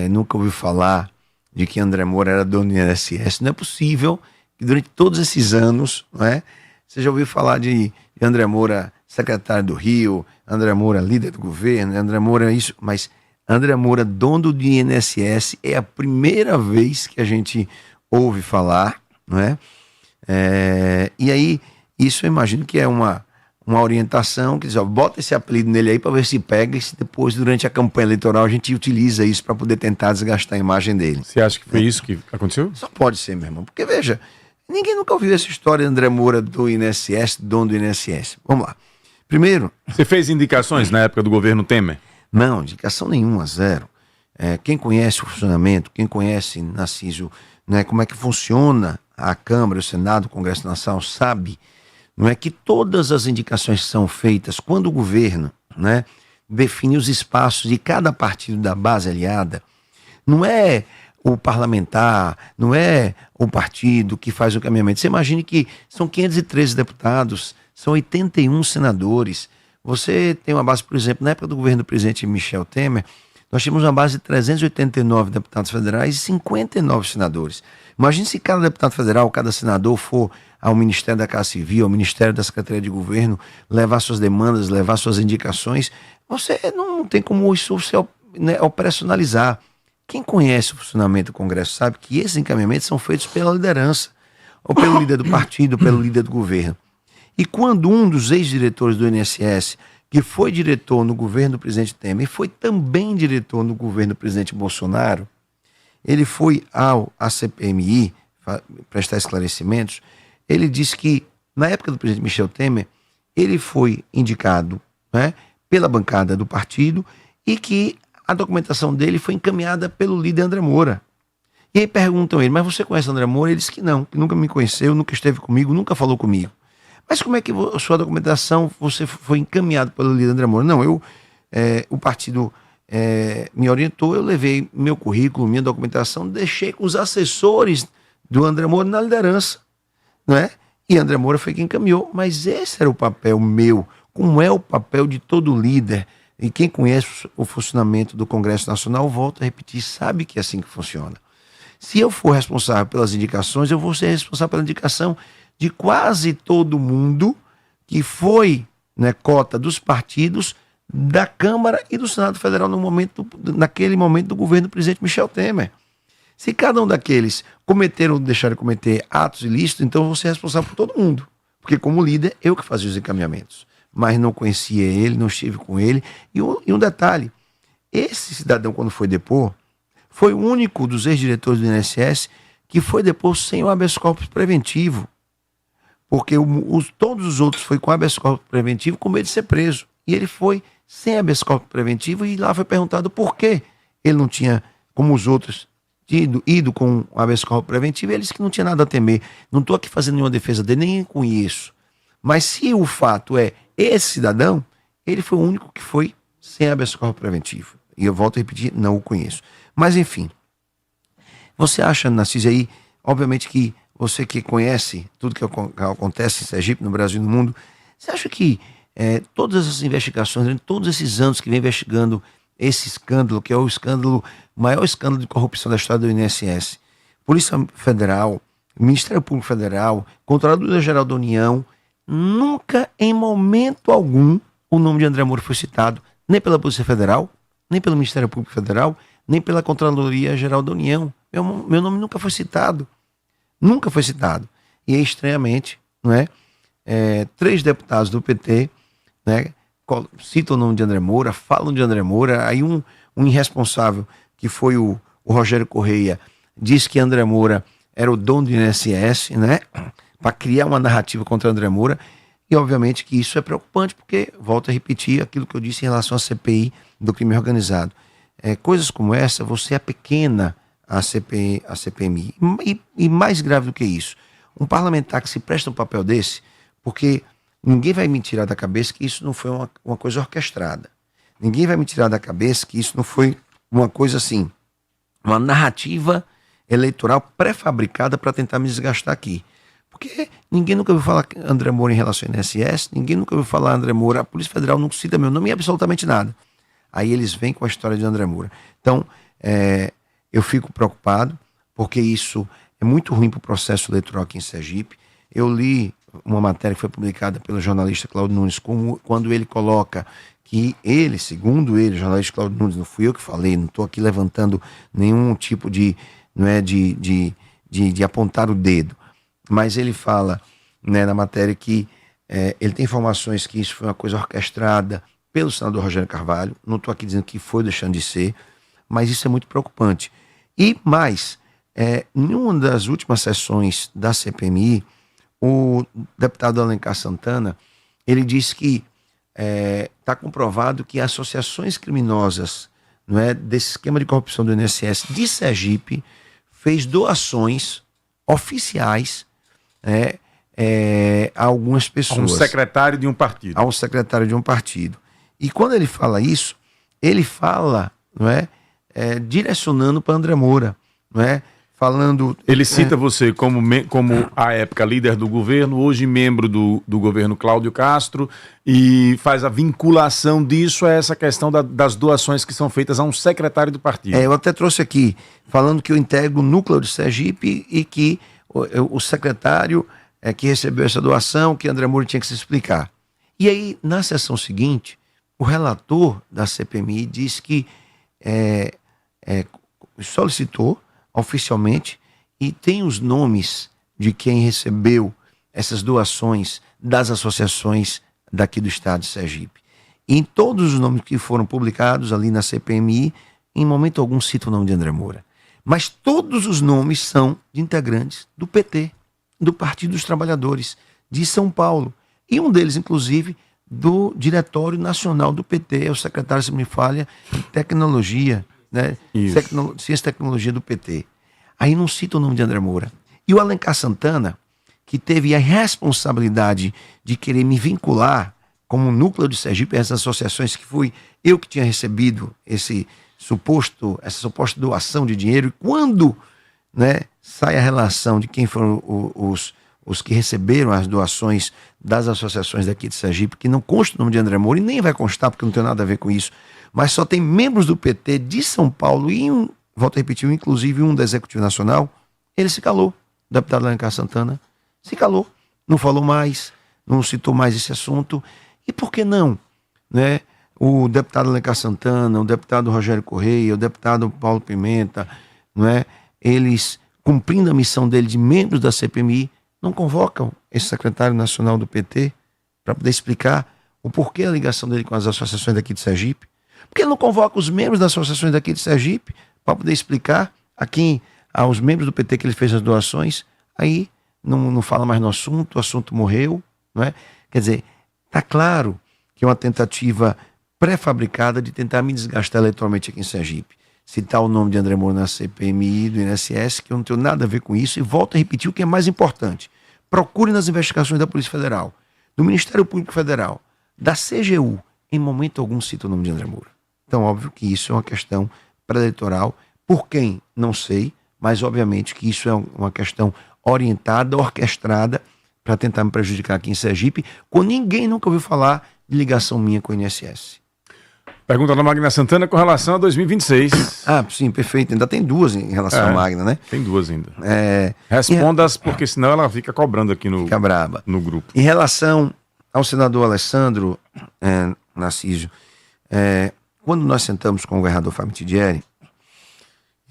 nunca ouviu falar de que André Moura era dono do INSS. Não é possível que durante todos esses anos, não é, você já ouviu falar de André Moura secretário do Rio, André Moura líder do governo, André Moura isso, mas André Moura dono do INSS é a primeira vez que a gente ouve falar, não é? E aí, isso eu imagino que é uma orientação que diz, ó, bota esse apelido nele aí para ver se pega e se depois, durante a campanha eleitoral, a gente utiliza isso para poder tentar desgastar a imagem dele. Você acha que foi isso que aconteceu? Só pode ser, meu irmão, porque veja, ninguém nunca ouviu essa história de André Moura do INSS, dono do INSS. Vamos lá. Primeiro... Você fez indicações na época do governo Temer? Não, indicação nenhuma, zero. Quem conhece o funcionamento, quem conhece, Narciso, né, como é que funciona a Câmara, o Senado, o Congresso Nacional, sabe, não é que todas as indicações que são feitas quando o governo, né, define os espaços de cada partido da base aliada, não é o parlamentar, não é o partido que faz o caminhamento. Você imagine que são 513 deputados, são 81 senadores. Você tem uma base, por exemplo, na época do governo do presidente Michel Temer, nós tínhamos uma base de 389 deputados federais e 59 senadores. Imagine se cada deputado federal, cada senador for ao Ministério da Casa Civil, ao Ministério da Secretaria de Governo, levar suas demandas, levar suas indicações. Você não tem como isso se operacionalizar. Quem conhece o funcionamento do Congresso sabe que esses encaminhamentos são feitos pela liderança, ou pelo líder do partido, ou pelo líder do governo. E quando um dos ex-diretores do INSS que foi diretor no governo do presidente Temer e foi também diretor no governo do presidente Bolsonaro, ele foi à CPMI prestar esclarecimentos. Ele disse que, na época do presidente Michel Temer, ele foi indicado, né, pela bancada do partido e que a documentação dele foi encaminhada pelo líder André Moura. E aí perguntam ele, mas você conhece André Moura? Ele disse que não, que nunca me conheceu, nunca esteve comigo, nunca falou comigo. Mas como é que a sua documentação você foi encaminhado pelo líder André Moura? Não, o partido me orientou, eu levei meu currículo, minha documentação, deixei com os assessores do André Moura na liderança, não é? E André Moura foi quem encaminhou, mas esse era o papel meu, como é o papel de todo líder. E quem conhece o funcionamento do Congresso Nacional, volta a repetir, sabe que é assim que funciona. Se eu for responsável pelas indicações, eu vou ser responsável pela indicação de quase todo mundo que foi, né, cota dos partidos da Câmara e do Senado Federal naquele momento do governo do presidente Michel Temer. Se cada um daqueles cometeram ou deixaram de cometer atos ilícitos, então eu vou ser responsável por todo mundo. Porque como líder, eu que fazia os encaminhamentos. Mas não conhecia ele, não estive com ele. E um detalhe, esse cidadão quando foi depor, foi o único dos ex-diretores do INSS que foi depor sem o habeas corpus preventivo. Porque todos os outros foi com habeas corpus preventivo com medo de ser preso. E ele foi sem habeas corpus preventivo e lá foi perguntado por que ele não tinha, como os outros, ido com habeas corpus preventivo. E ele disse que não tinha nada a temer. Não estou aqui fazendo nenhuma defesa dele, nem conheço. Mas se o fato é esse cidadão, ele foi o único que foi sem habeas corpus preventivo. E eu volto a repetir, não o conheço. Mas enfim, você acha, Narciso, aí, obviamente que você que conhece tudo que acontece em Sergipe, no Brasil e no mundo, você acha que todas essas investigações, todos esses anos que vem investigando esse escândalo, que é o maior escândalo de corrupção da história do INSS, Polícia Federal, Ministério Público Federal, Controladoria-Geral da União, nunca, em momento algum, o nome de André Moura foi citado, nem pela Polícia Federal, nem pelo Ministério Público Federal, nem pela Controladoria-Geral da União. Meu nome nunca foi citado. Nunca foi citado. E estranhamente, não é? 3 deputados do PT, né, citam o nome de André Moura, falam de André Moura, aí um irresponsável, que foi o Rogério Correia, disse que André Moura era o dono do INSS, né, para criar uma narrativa contra André Moura, e obviamente que isso é preocupante, porque, volto a repetir aquilo que eu disse em relação à CPI do crime organizado. Coisas como essa, você é pequena a CPMI. E mais grave do que isso, um parlamentar que se presta um papel desse, porque ninguém vai me tirar da cabeça que isso não foi uma coisa orquestrada. Ninguém vai me tirar da cabeça que isso não foi uma coisa assim, uma narrativa eleitoral pré-fabricada para tentar me desgastar aqui. Porque ninguém nunca ouviu falar André Moura em relação ao INSS, ninguém nunca ouviu falar André Moura, a Polícia Federal não cita meu nome em absolutamente nada. Aí eles vêm com a história de André Moura. Então, eu fico preocupado, porque isso é muito ruim para o processo eleitoral aqui em Sergipe. Eu li uma matéria que foi publicada pelo jornalista Cláudio Nunes, quando ele coloca que ele, segundo ele, o jornalista Cláudio Nunes, não fui eu que falei, não estou aqui levantando nenhum tipo de apontar o dedo, mas ele fala, né, na matéria que ele tem informações que isso foi uma coisa orquestrada pelo senador Rogério Carvalho. Não estou aqui dizendo que foi deixando de ser, mas isso é muito preocupante. E mais, em uma das últimas sessões da CPMI, o deputado Alencar Santana, ele disse que está comprovado que associações criminosas, não é, desse esquema de corrupção do INSS de Sergipe fez doações oficiais a algumas pessoas. A um secretário de um partido. A um secretário de um partido. E quando ele fala isso, ele fala, não é, direcionando para André Moura, não é, falando... Ele cita você como à época líder do governo, hoje membro do governo Cláudio Castro, e faz a vinculação disso a essa questão das doações que são feitas a um secretário do partido. Eu até trouxe aqui, falando que eu integro o núcleo de Sergipe e que o secretário que recebeu essa doação, que André Moura tinha que se explicar. E aí, na sessão seguinte, o relator da CPMI disse que solicitou oficialmente e tem os nomes de quem recebeu essas doações das associações daqui do estado de Sergipe. E em todos os nomes que foram publicados ali na CPMI, em momento algum cito o nome de André Moura. Mas todos os nomes são de integrantes do PT, do Partido dos Trabalhadores, de São Paulo. E um deles, inclusive, do Diretório Nacional do PT, é o secretário, se me falha, de Tecnologia, né? Ciência e Tecnologia do PT. Aí não cita o nome de André Moura. E o Alencar Santana, que teve a responsabilidade de querer me vincular como núcleo de Sergipe, essas associações que fui eu que tinha recebido essa suposta doação de dinheiro, e quando, né, sai a relação de quem foram os que receberam as doações das associações daqui de Sergipe, que não consta o nome de André Moura, e nem vai constar porque não tem nada a ver com isso, mas só tem membros do PT de São Paulo e volto a repetir, inclusive um do Executivo Nacional, ele se calou, o deputado Alencar Santana se calou, não falou mais, não citou mais esse assunto. E por que não, né? O deputado Alencar Santana, o deputado Rogério Correia, o deputado Paulo Pimenta, não é? Eles, cumprindo a missão dele de membros da CPMI, não convocam esse secretário nacional do PT para poder explicar o porquê a ligação dele com as associações daqui de Sergipe? Por que ele não convoca os membros das associações daqui de Sergipe para poder explicar aos membros do PT que ele fez as doações? Aí não fala mais no assunto, o assunto morreu, não é? Quer dizer, está claro que é uma tentativa pré-fabricada de tentar me desgastar eleitoralmente aqui em Sergipe. Citar o nome de André Moura na CPMI do INSS, que eu não tenho nada a ver com isso, e volto a repetir o que é mais importante. Procure nas investigações da Polícia Federal, do Ministério Público Federal, da CGU, em momento algum cita o nome de André Moura. Então, óbvio que isso é uma questão pré-eleitoral, por quem? Não sei, mas obviamente que isso é uma questão orientada, orquestrada, para tentar me prejudicar aqui em Sergipe, quando ninguém nunca ouviu falar de ligação minha com o INSS. Pergunta da Magna Santana com relação a 2026. Ah, sim, perfeito. Ainda tem duas em relação à Magna, né? Tem duas ainda. Responda-as, porque senão ela fica cobrando aqui no grupo. Em relação ao senador Alessandro Narciso, quando nós sentamos com o governador Fábio Tidieri,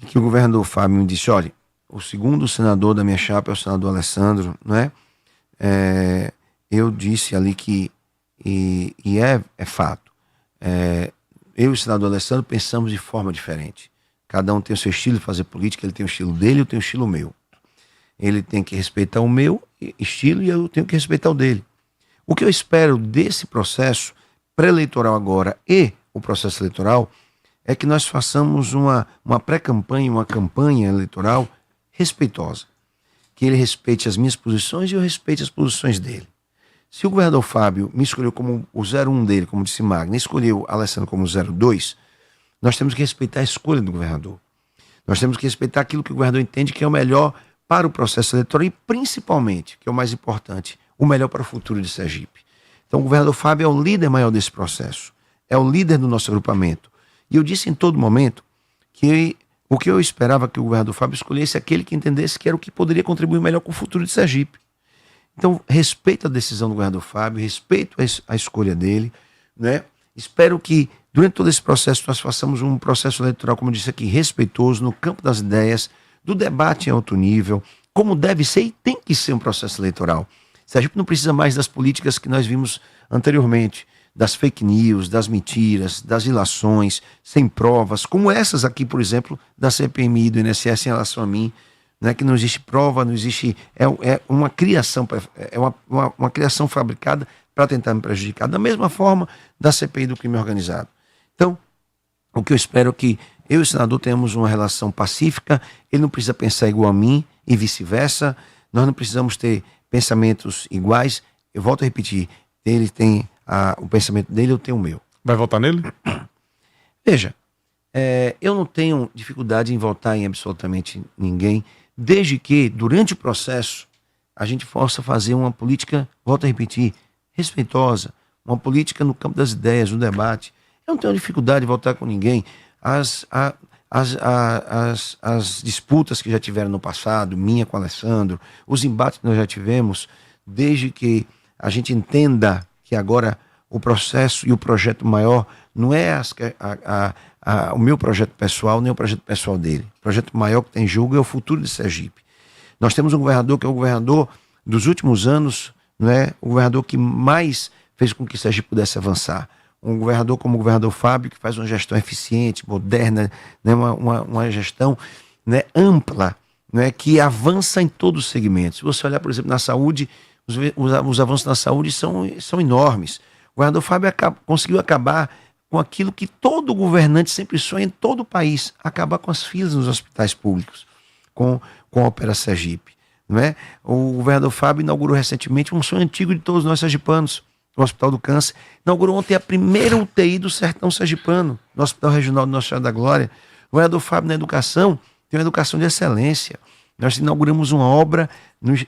que o governador Fábio me disse, olha, o segundo senador da minha chapa é o senador Alessandro, não é? Eu disse ali que, e é fato, eu e o senador Alessandro pensamos de forma diferente. Cada um tem o seu estilo de fazer política, ele tem o estilo dele, eu tenho o estilo meu. Ele tem que respeitar o meu estilo e eu tenho que respeitar o dele. O que eu espero desse processo pré-eleitoral agora e o processo eleitoral é que nós façamos uma pré-campanha, uma campanha eleitoral respeitosa. Que ele respeite as minhas posições e eu respeite as posições dele. Se o governador Fábio me escolheu como o 01 dele, como disse Magna, escolheu Alessandro como 02, nós temos que respeitar a escolha do governador. Nós temos que respeitar aquilo que o governador entende que é o melhor para o processo eleitoral e, principalmente, que é o mais importante, o melhor para o futuro de Sergipe. Então, o governador Fábio é o líder maior desse processo, é o líder do nosso agrupamento. E eu disse em todo momento que o que eu esperava que o governador Fábio escolhesse aquele que entendesse que era o que poderia contribuir melhor com o futuro de Sergipe. Então, respeito a decisão do governador Fábio, respeito a escolha dele, né? Espero que, durante todo esse processo, nós façamos um processo eleitoral, como eu disse aqui, respeitoso, no campo das ideias, do debate em alto nível, como deve ser e tem que ser um processo eleitoral. Sergipe não precisa mais das políticas que nós vimos anteriormente, das fake news, das mentiras, das ilações, sem provas, como essas aqui, por exemplo, da CPMI, do INSS em relação a mim, né, que não existe prova, não existe... É uma criação, uma criação fabricada para tentar me prejudicar. Da mesma forma da CPI do crime organizado. Então, o que eu espero é que eu e o senador tenhamos uma relação pacífica, ele não precisa pensar igual a mim e vice-versa, nós não precisamos ter pensamentos iguais. Eu volto a repetir, ele tem o pensamento dele, eu tenho o meu. Vai votar nele? Veja, eu não tenho dificuldade em votar em absolutamente ninguém, desde que, durante o processo, a gente possa fazer uma política, volto a repetir, respeitosa, uma política no campo das ideias, no debate. Eu não tenho dificuldade de votar com ninguém. As disputas que já tiveram no passado, minha com o Alessandro, os embates que nós já tivemos, desde que a gente entenda que agora o processo e o projeto maior não é o meu projeto pessoal, nem o projeto pessoal dele. O projeto maior que tem em jogo é o futuro de Sergipe. Nós temos um governador que é o governador dos últimos anos, não é? O governador que mais fez com que Sergipe pudesse avançar. um governador como o governador Fábio, que faz uma gestão eficiente, moderna, né, uma gestão, né, ampla, né, que avança em todos os segmentos. Se você olhar, por exemplo, na saúde, os avanços na saúde são enormes. O governador Fábio conseguiu acabar com aquilo que todo governante sempre sonha em todo o país, acabar com as filas nos hospitais públicos, com a Opera Sergipe. Não é? O governador Fábio inaugurou recentemente um sonho antigo de todos nós sergipanos, o Hospital do Câncer. Inaugurou ontem a primeira UTI do sertão sergipano, no Hospital Regional do Nossa Senhora da Glória. O governador Fábio, na educação, tem uma educação de excelência. Nós inauguramos uma obra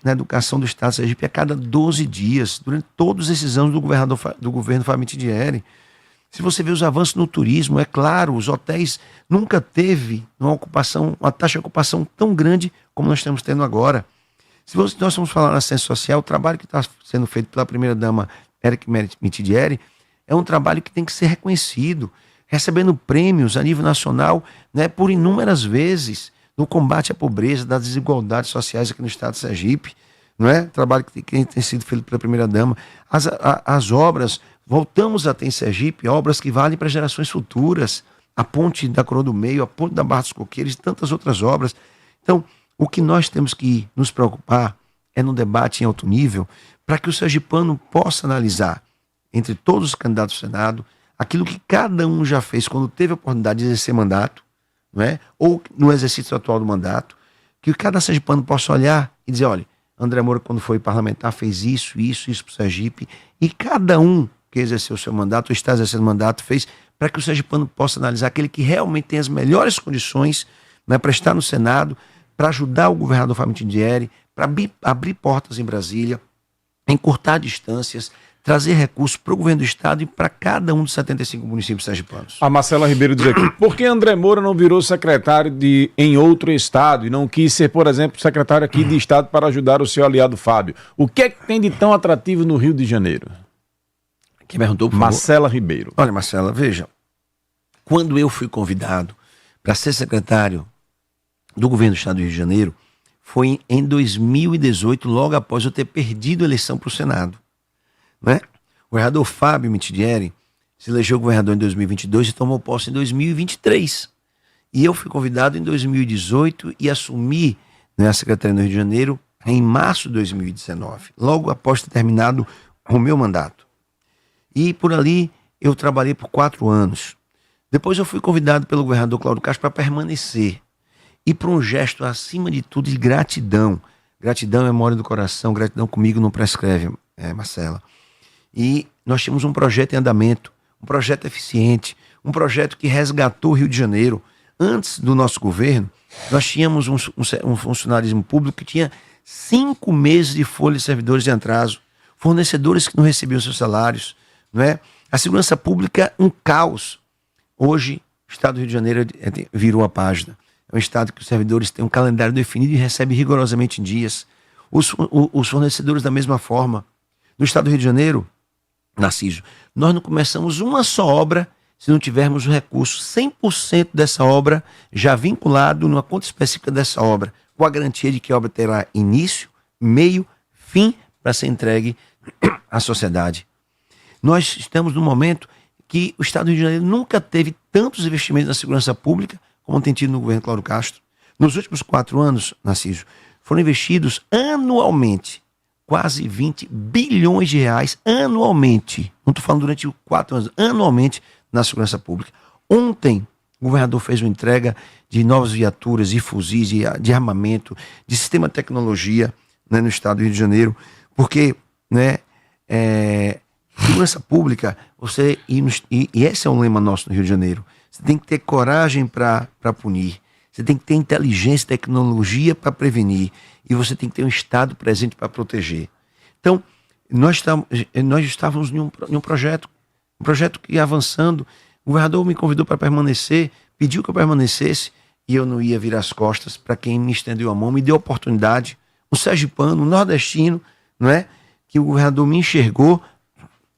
na educação do Estado de Sergipe a cada 12 dias, durante todos esses anos do governo Fábio Mitidieri. Se você vê os avanços no turismo, é claro, os hotéis nunca teve uma taxa de ocupação tão grande como nós estamos tendo agora. Se nós estamos falando na assistência social, o trabalho que está sendo feito pela primeira-dama Érica Mitidieri é um trabalho que tem que ser reconhecido, recebendo prêmios a nível nacional, né, por inúmeras vezes, no combate à pobreza, das desigualdades sociais aqui no estado de Sergipe, não é? Trabalho que tem sido feito pela primeira-dama. As obras, voltamos a ter em Sergipe obras que valem para gerações futuras, a ponte da Coroa do Meio, a ponte da Barra dos Coqueiros e tantas outras obras. Então, o que nós temos que nos preocupar é no debate em alto nível, para que o sergipano possa analisar, entre todos os candidatos ao Senado, aquilo que cada um já fez quando teve a oportunidade de exercer mandato, não é? Ou no exercício atual do mandato, que cada sergipano possa olhar e dizer, olha, André Moura, quando foi parlamentar, fez isso para o Sergipe, e cada um que exerceu o seu mandato, ou está exercendo o mandato, fez, para que o sergipano possa analisar aquele que realmente tem as melhores condições, né, para estar no Senado, para ajudar o governador Fábio Mitidieri, para abrir portas em Brasília, encurtar distâncias, trazer recursos para o governo do estado e para cada um dos 75 municípios sergipanos. A Marcela Ribeiro diz aqui, por que André Moura não virou secretário em outro estado e não quis ser, por exemplo, secretário aqui de estado para ajudar o seu aliado Fábio? O que é que tem de tão atrativo no Rio de Janeiro? Quem perguntou, por favor? Marcela Ribeiro. Olha, Marcela, veja, quando eu fui convidado para ser secretário do governo do estado do Rio de Janeiro, foi em 2018, logo após eu ter perdido a eleição para o Senado. Né? O governador Fábio Mitidieri se elegeu governador em 2022 e tomou posse em 2023. E eu fui convidado em 2018 e assumi, né, a secretaria do Rio de Janeiro em março de 2019, logo após ter terminado o meu mandato. E por ali eu trabalhei por 4 anos. Depois eu fui convidado pelo governador Cláudio Castro para permanecer. E por um gesto, acima de tudo, de gratidão. Gratidão é memória do coração, gratidão comigo não prescreve, Marcela. E nós tínhamos um projeto em andamento, um projeto eficiente, um projeto que resgatou o Rio de Janeiro. Antes do nosso governo, nós tínhamos um funcionarismo público que tinha 5 meses de folha de servidores de atraso, fornecedores que não recebiam seus salários, não é? A segurança pública, um caos. Hoje, o estado do Rio de Janeiro virou a página. É um estado que os servidores têm um calendário definido e recebem rigorosamente em dias. Os fornecedores da mesma forma. No estado do Rio de Janeiro, Narciso, nós não começamos uma só obra se não tivermos o recurso 100% dessa obra já vinculado numa conta específica dessa obra, com a garantia de que a obra terá início, meio, fim para ser entregue à sociedade. Nós estamos num momento que o estado do Rio de Janeiro nunca teve tantos investimentos na segurança pública como tem tido no governo Cláudio Castro. Nos últimos 4 anos, Narciso, foram investidos anualmente quase 20 bilhões de reais anualmente. Não estou falando durante 4 anos, anualmente na segurança pública. Ontem, o governador fez uma entrega de novas viaturas, de fuzis, de armamento, de sistema de tecnologia, né, no estado do Rio de Janeiro, porque, né, segurança pública, e esse é um lema nosso no Rio de Janeiro, você tem que ter coragem para punir, você tem que ter inteligência e tecnologia para prevenir, e você tem que ter um Estado presente para proteger. Então, nós estávamos em um projeto que ia avançando, o governador me convidou para permanecer, pediu que eu permanecesse, e eu não ia virar as costas para quem me estendeu a mão, me deu a oportunidade, um sergipano, um nordestino, não é? Que o governador me enxergou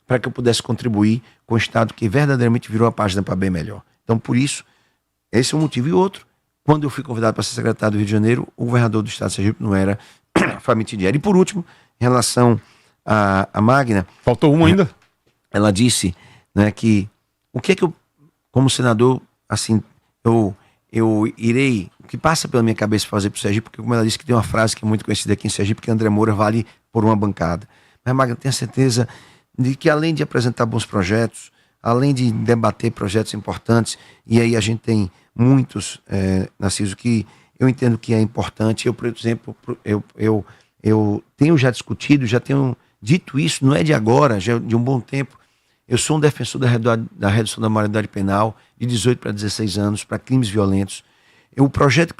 para que eu pudesse contribuir com o Estado que verdadeiramente virou a página para bem melhor. Então, por isso, esse é um motivo. E outro, quando eu fui convidado para ser secretário do Rio de Janeiro, o governador do estado de Sergipe não era Fábio Mitidieri. E por último, em relação a Magna... Faltou uma ainda? Ela disse, né, que o que é que eu, como senador, assim, eu irei, o que passa pela minha cabeça fazer para o Sergipe, porque como ela disse que tem uma frase que é muito conhecida aqui em Sergipe, que André Moura vale por uma bancada. Mas, Magda, tenho certeza de que além de apresentar bons projetos, além de debater projetos importantes, e aí a gente tem muitos, Narciso, que eu entendo que é importante. Eu, por exemplo, eu tenho já discutido, já tenho dito isso, não é de agora, já de um bom tempo. Eu sou um defensor da redução da maioridade penal de 18 para 16 anos para crimes violentos.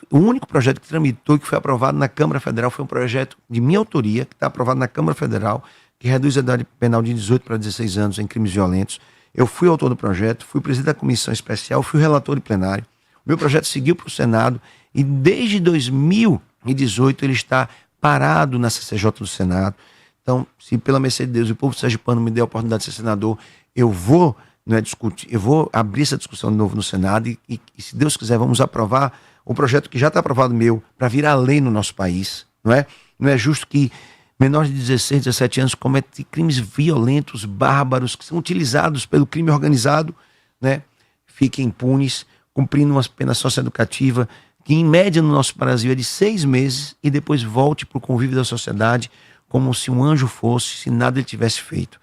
O único projeto que tramitou e que foi aprovado na Câmara Federal foi um projeto de minha autoria, que está aprovado na Câmara Federal, que reduz a idade penal de 18 para 16 anos em crimes violentos. Eu fui autor do projeto, fui presidente da comissão especial, fui relator de plenário. O meu projeto seguiu para o Senado e desde 2018 ele está parado na CCJ do Senado. Então, se pela mercê de Deus o povo sergipano me der a oportunidade de ser senador, eu vou discutir, eu vou abrir essa discussão de novo no Senado e se Deus quiser, vamos aprovar o projeto que já está aprovado meu para virar lei no nosso país. Não é justo que menores de 16, 17 anos cometem crimes violentos, bárbaros, que são utilizados pelo crime organizado, né, fiquem impunes, cumprindo uma pena socioeducativa que em média no nosso Brasil é de 6 meses e depois volte para o convívio da sociedade como se um anjo fosse, se nada ele tivesse feito.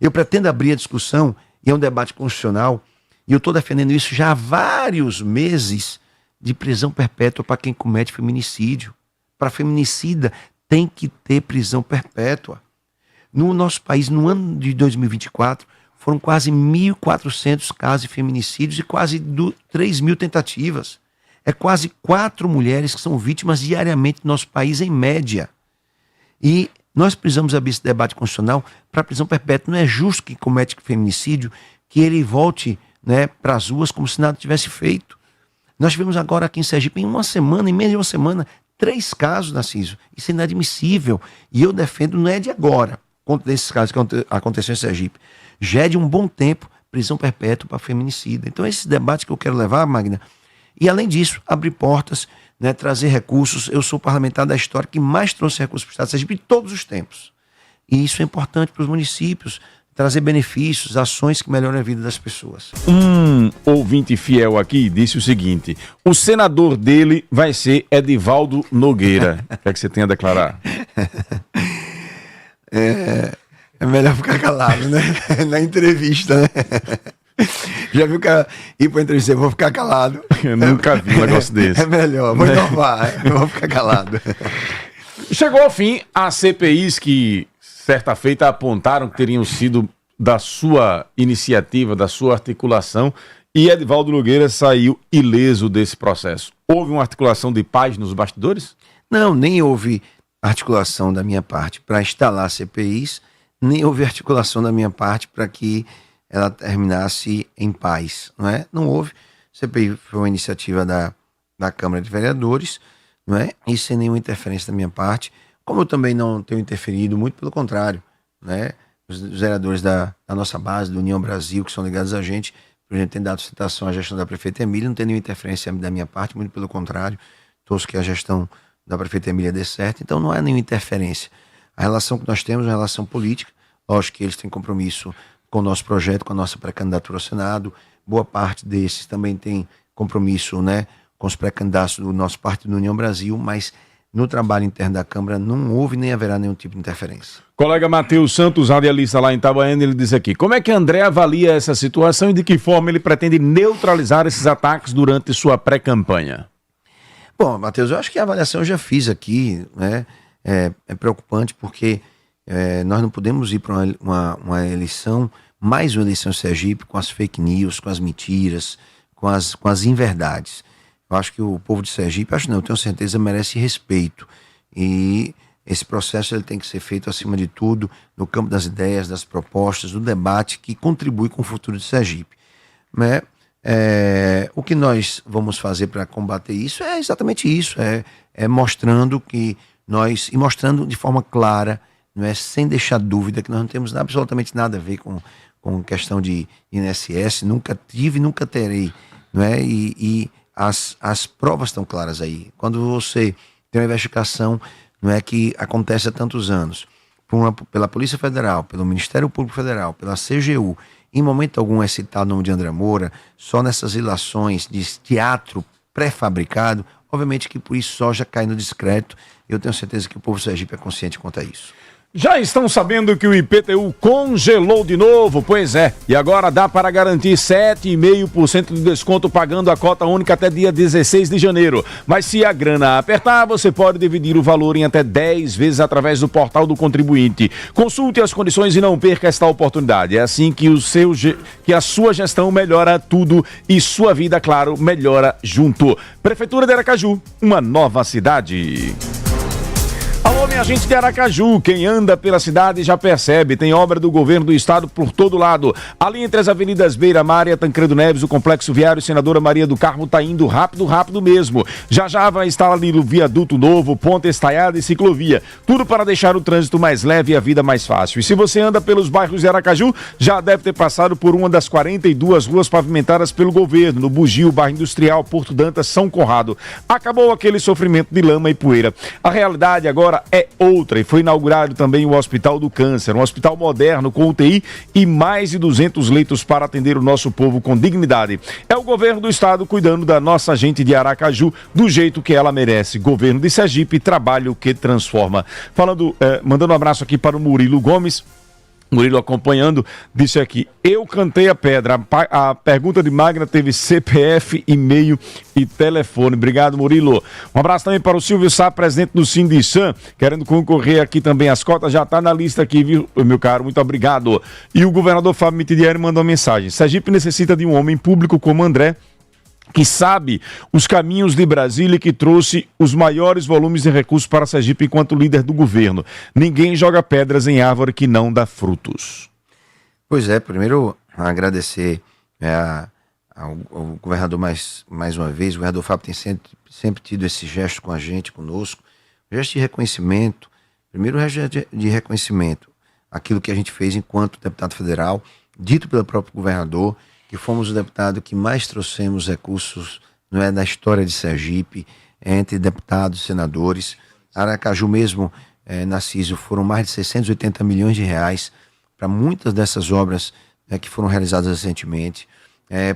Eu pretendo abrir a discussão, e é um debate constitucional, e eu estou defendendo isso já há vários meses, de prisão perpétua para quem comete feminicídio. Para feminicida tem que ter prisão perpétua. No nosso país, no ano de 2024, foram quase 1.400 casos de feminicídios e quase 3.000 tentativas. É quase 4 mulheres que são vítimas diariamente no nosso país, em média. E nós precisamos abrir esse debate constitucional para a prisão perpétua. Não é justo que comete feminicídio que ele volte, né, para as ruas como se nada tivesse feito. Nós tivemos agora aqui em Sergipe, em menos de uma semana, 3 casos, Narciso. Isso é inadmissível. E eu defendo, não é de agora, contra esses casos que aconteceram em Sergipe. Já é de um bom tempo, prisão perpétua para feminicida. Então, esse debate que eu quero levar, Magna, e além disso, abrir portas, né, trazer recursos. Eu sou parlamentar da história que mais trouxe recursos para o Estado de Sergipe de todos os tempos. E isso é importante para os municípios, trazer benefícios, ações que melhoram a vida das pessoas. Um ouvinte fiel aqui disse o seguinte: o senador dele vai ser Edivaldo Nogueira. O que é que você tem a declarar? É melhor ficar calado, né? Na entrevista, né? Já viu que ir para entrevista, eu vou ficar calado. Eu nunca vi um negócio desse. É melhor, vou inovar, eu vou ficar calado. Chegou ao fim as CPIs que certa feita apontaram que teriam sido da sua iniciativa, da sua articulação, e Edivaldo Nogueira saiu ileso desse processo. Houve uma articulação de paz nos bastidores? Não, nem houve articulação da minha parte para instalar CPIs, nem houve articulação da minha parte para que ela terminasse em paz, não é? Não houve. CPI foi uma iniciativa da Câmara de Vereadores, não é? E sem nenhuma interferência da minha parte, como eu também não tenho interferido, muito pelo contrário, né? Os vereadores da nossa base, do União Brasil, que são ligados a gente tem dado sustentação à gestão da prefeita Emília, não tem nenhuma interferência da minha parte, muito pelo contrário, torço que a gestão da prefeita Emília dê certo, então não há nenhuma interferência. A relação que nós temos é uma relação política, lógico que eles têm compromisso com o nosso projeto, com a nossa pré-candidatura ao Senado, boa parte desses também tem compromisso, né, com os pré-candidatos do nosso partido do União Brasil, mas no trabalho interno da Câmara não houve nem haverá nenhum tipo de interferência. Colega Matheus Santos, radialista lá em Itabaiana, ele diz aqui: como é que André avalia essa situação e de que forma ele pretende neutralizar esses ataques durante sua pré-campanha? Bom, Matheus, eu acho que a avaliação eu já fiz aqui, né? É preocupante porque nós não podemos ir para uma eleição, mais uma eleição em Sergipe, com as fake news, com as mentiras, com as inverdades. Eu acho que o povo de Sergipe, eu tenho certeza, merece respeito. E esse processo ele tem que ser feito, acima de tudo, no campo das ideias, das propostas, do debate que contribui com o futuro de Sergipe. Né? O que nós vamos fazer para combater isso é exatamente isso, mostrando que nós, e mostrando de forma clara, não é, sem deixar dúvida, que nós não temos absolutamente nada a ver com questão de INSS, nunca tive, nunca terei, não é? E as provas estão claras aí. Quando você tem uma investigação, não é, que acontece há tantos anos, pela Polícia Federal, pelo Ministério Público Federal, pela CGU, em momento algum é citado o nome de André Moura, só nessas ilações de teatro pré-fabricado, obviamente que por isso só já cai no descrédito. Eu tenho certeza que o povo sergipe é consciente quanto a isso. Já estão sabendo que o IPTU congelou de novo? Pois é, e agora dá para garantir 7,5% de desconto pagando a cota única até dia 16 de janeiro. Mas se a grana apertar, você pode dividir o valor em até 10 vezes através do portal do contribuinte. Consulte as condições e não perca esta oportunidade. É assim que, que a sua gestão melhora tudo e sua vida, claro, melhora junto. Prefeitura de Aracaju, uma nova cidade. Alô, minha gente de Aracaju, quem anda pela cidade já percebe, tem obra do governo do estado por todo lado. Ali entre as avenidas Beira Mar e Tancredo Neves, o Complexo Viário Senadora Maria do Carmo tá indo rápido mesmo. Já vai estar ali no viaduto novo, ponte estaiada e ciclovia. Tudo para deixar o trânsito mais leve e a vida mais fácil. E se você anda pelos bairros de Aracaju, já deve ter passado por uma das 42 ruas pavimentadas pelo governo, no Bugio, Bairro Industrial, Porto Dantas, São Conrado. Acabou aquele sofrimento de lama e poeira. A realidade agora é outra e foi inaugurado também o Hospital do Câncer, um hospital moderno com UTI e mais de 200 leitos para atender o nosso povo com dignidade. É o governo do estado cuidando da nossa gente de Aracaju do jeito que ela merece. Governo de Sergipe, trabalho que transforma. Mandando um abraço aqui para o Murilo Gomes. Murilo acompanhando, disse aqui, eu cantei a pedra, a pergunta de Magna teve CPF, e-mail e telefone. Obrigado, Murilo. Um abraço também para o Silvio Sá, presidente do Sindiçam, querendo concorrer aqui também. As cotas já tá na lista aqui, viu, meu caro? Muito obrigado. E o governador Fábio Mitidieri mandou uma mensagem. Sergipe necessita de um homem público como André, que sabe os caminhos de Brasília e que trouxe os maiores volumes de recursos para Sergipe enquanto líder do governo. Ninguém joga pedras em árvore que não dá frutos. Pois é, primeiro agradecer ao governador mais uma vez. O governador Fábio tem sempre tido esse gesto com a gente, conosco. Gesto de reconhecimento, primeiro gesto de reconhecimento, aquilo que a gente fez enquanto deputado federal, dito pelo próprio governador, que fomos o deputado que mais trouxemos recursos, não é, na história de Sergipe, entre deputados e senadores. Aracaju mesmo, Narciso, foram mais de 680 milhões de reais para muitas dessas obras que foram realizadas recentemente.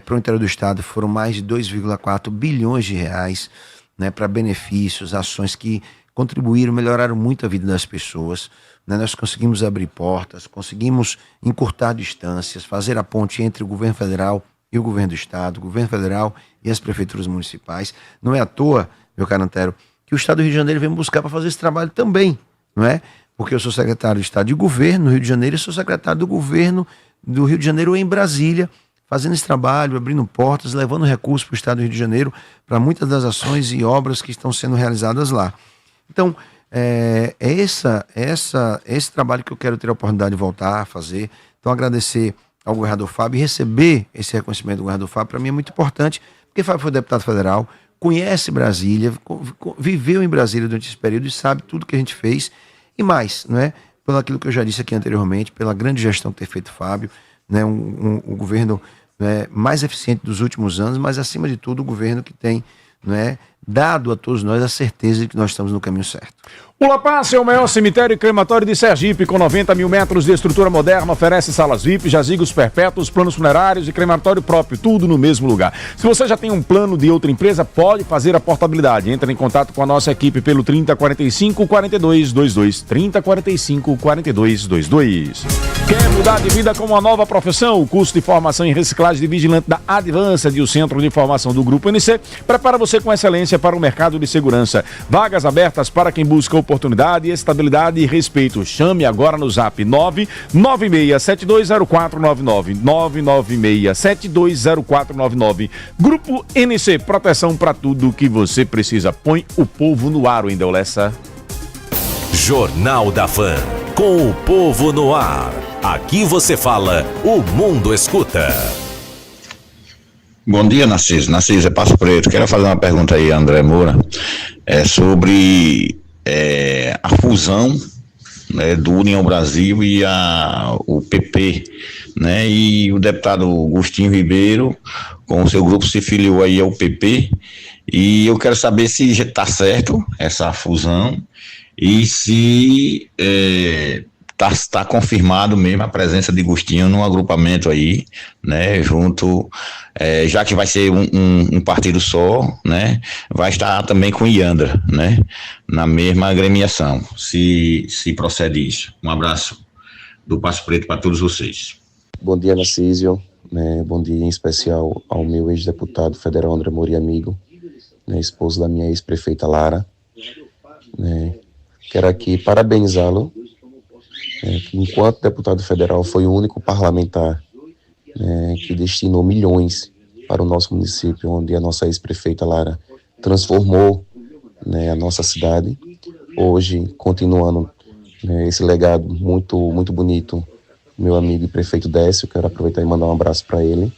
Para o interior do estado foram mais de 2,4 bilhões de reais, né, para benefícios, ações que contribuíram, melhoraram muito a vida das pessoas. Nós conseguimos abrir portas, conseguimos encurtar distâncias, fazer a ponte entre o governo federal e o governo do estado, o governo federal e as prefeituras municipais. Não é à toa, meu caro Antero, que o estado do Rio de Janeiro vem buscar para fazer esse trabalho também, não é? Porque eu sou secretário de Estado de Governo no Rio de Janeiro e sou secretário do governo do Rio de Janeiro em Brasília, fazendo esse trabalho, abrindo portas, levando recursos para o estado do Rio de Janeiro para muitas das ações e obras que estão sendo realizadas lá. Então, esse trabalho que eu quero ter a oportunidade de voltar a fazer. Então, agradecer ao governador Fábio e receber esse reconhecimento do governador Fábio, para mim é muito importante, porque Fábio foi deputado federal, conhece Brasília, viveu em Brasília durante esse período e sabe tudo que a gente fez e mais, não é? Pelo aquilo que eu já disse aqui anteriormente, pela grande gestão que tem feito Fábio, né? O governo, né, mais eficiente dos últimos anos, mas acima de tudo o governo que tem, né, dado a todos nós a certeza de que nós estamos no caminho certo. O La Paz é o maior cemitério e crematório de Sergipe, com 90 mil metros de estrutura moderna, oferece salas VIP, jazigos perpétuos, planos funerários e crematório próprio, tudo no mesmo lugar. Se você já tem um plano de outra empresa, pode fazer a portabilidade. Entre em contato com a nossa equipe pelo 3045-4222, 3045-4222. Quer mudar de vida com uma nova profissão? O curso de formação em reciclagem de vigilante da Advança e o Centro de Formação do Grupo NC prepara você com excelência para o mercado de segurança. Vagas abertas para quem busca oportunidade, estabilidade e respeito. Chame agora no zap 996720499, 996720499. Grupo NC, proteção para tudo que você precisa. Põe o povo no ar, Wendel Lessa. Jornal da Fã, com o povo no ar. Aqui você fala, o mundo escuta. Bom dia, Narciso. Narciso, é Passo Preto. Quero fazer uma pergunta aí, André Moura, sobre a fusão, né, do União Brasil e o PP, né, e o deputado Agostinho Ribeiro, com o seu grupo, se filiou aí ao PP, e eu quero saber se já está certo essa fusão e se tá confirmado mesmo a presença de Agostinho no agrupamento aí, né, junto, já que vai ser um partido só, né, vai estar também com Iandra, né, na mesma agremiação, se procede isso. Um abraço do Passo Preto para todos vocês. Bom dia, Narcísio, né, bom dia em especial ao meu ex-deputado federal André Moura e amigo, né, esposo da minha ex-prefeita Lara, né. Quero aqui parabenizá-lo, que enquanto deputado federal foi o único parlamentar, que destinou milhões para o nosso município, onde a nossa ex-prefeita Lara transformou, a nossa cidade. Hoje, continuando, esse legado muito, muito bonito, meu amigo e prefeito Décio, quero aproveitar e mandar um abraço para ele.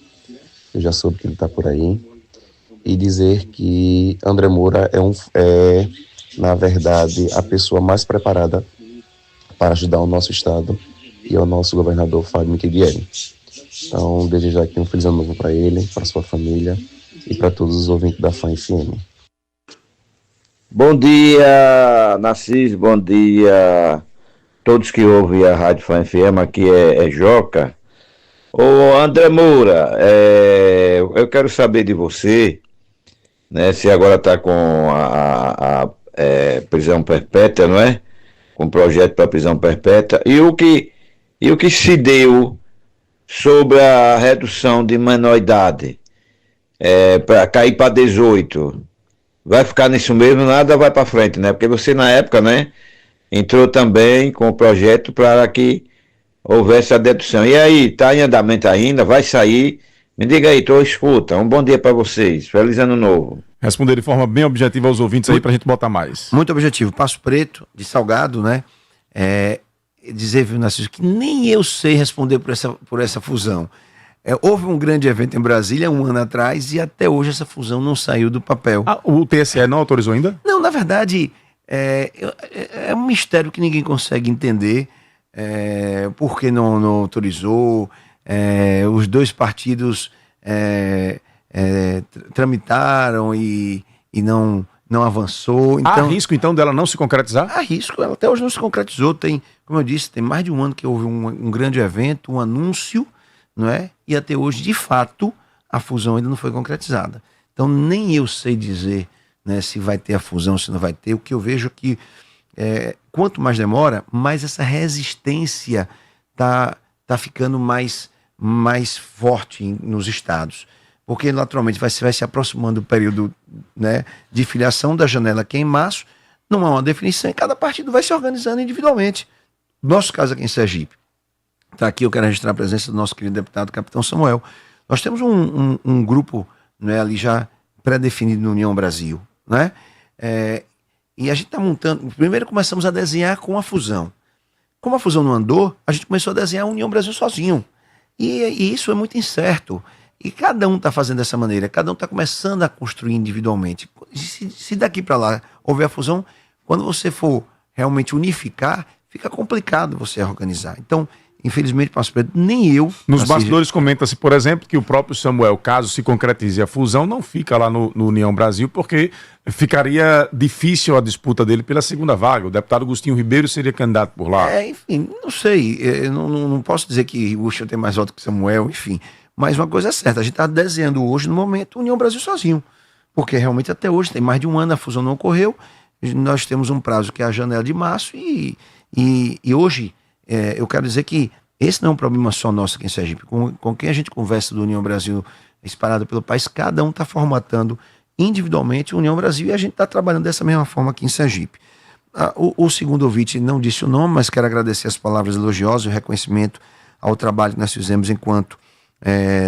Eu já soube que ele está por aí. E dizer que André Moura é na verdade, a pessoa mais preparada para ajudar o nosso estado e o nosso governador Fábio Michelieri. Então, desejar aqui um feliz ano novo para ele, para sua família e para todos os ouvintes da FAM FM. Bom dia, Narciso, bom dia todos que ouvem a Rádio FAM FM, aqui é Joca. Ô André Moura, eu quero saber de você, né, se agora está com a prisão perpétua, não é? Com projeto para prisão perpétua. E o que se deu sobre a redução de menoridade para cair para 18? Vai ficar nisso mesmo, nada vai para frente, né? Porque você na época, né, entrou também com o projeto para que houvesse a dedução. E aí, está em andamento ainda? Vai sair? Me diga aí, escuta. Um bom dia para vocês. Feliz ano novo. Responder de forma bem objetiva aos ouvintes aí pra gente botar mais. Muito objetivo. Passo Preto, de Salgado, né? Dizer, viu, Narciso, que nem eu sei responder por essa fusão. Houve um grande evento em Brasília 1 ano atrás e até hoje essa fusão não saiu do papel. O TSE não autorizou ainda? Não, na verdade, é um mistério que ninguém consegue entender. Por que não autorizou? Os dois partidos tramitaram e não avançou. Então, há risco, então, dela não se concretizar? Há risco, ela até hoje não se concretizou. Tem, como eu disse, tem mais de um ano que houve um grande evento, um anúncio, não é? E até hoje, de fato, a fusão ainda não foi concretizada. Então, nem eu sei dizer, né, se vai ter a fusão, se não vai ter. O que eu vejo é que quanto mais demora, mais essa resistência tá ficando mais forte nos estados. Porque, naturalmente, vai se aproximando o período, né, de filiação da janela, que é em março, não há uma definição e cada partido vai se organizando individualmente. Nosso caso aqui em Sergipe, está aqui, eu quero registrar a presença do nosso querido deputado Capitão Samuel. Nós temos um grupo, né, ali já pré-definido no União Brasil, né? E a gente está montando. Primeiro começamos a desenhar com a fusão. Como a fusão não andou, a gente começou a desenhar a União Brasil sozinho. E isso é muito incerto. E cada um está fazendo dessa maneira, cada um está começando a construir individualmente. Se daqui para lá houver a fusão, quando você for realmente unificar, fica complicado você organizar. Então, infelizmente, Passo Preto, nem eu... Nos bastidores comenta-se, por exemplo, que o próprio Samuel, caso se concretize a fusão, não fica lá no União Brasil, porque ficaria difícil a disputa dele pela segunda vaga. O deputado Agostinho Ribeiro seria candidato por lá. Enfim, não sei. Eu não posso dizer que o Ucha tem mais voto que Samuel, enfim. Mas uma coisa é certa, a gente está desenhando hoje, no momento, União Brasil sozinho. Porque realmente até hoje, tem mais de um ano, a fusão não ocorreu. Nós temos um prazo que é a janela de março e hoje... eu quero dizer que esse não é um problema só nosso aqui em Sergipe. Com quem a gente conversa do União Brasil espalhado pelo país, cada um está formatando individualmente o União Brasil e a gente está trabalhando dessa mesma forma aqui em Sergipe. O segundo ouvinte não disse o nome, mas quero agradecer as palavras elogiosas e o reconhecimento ao trabalho que nós fizemos enquanto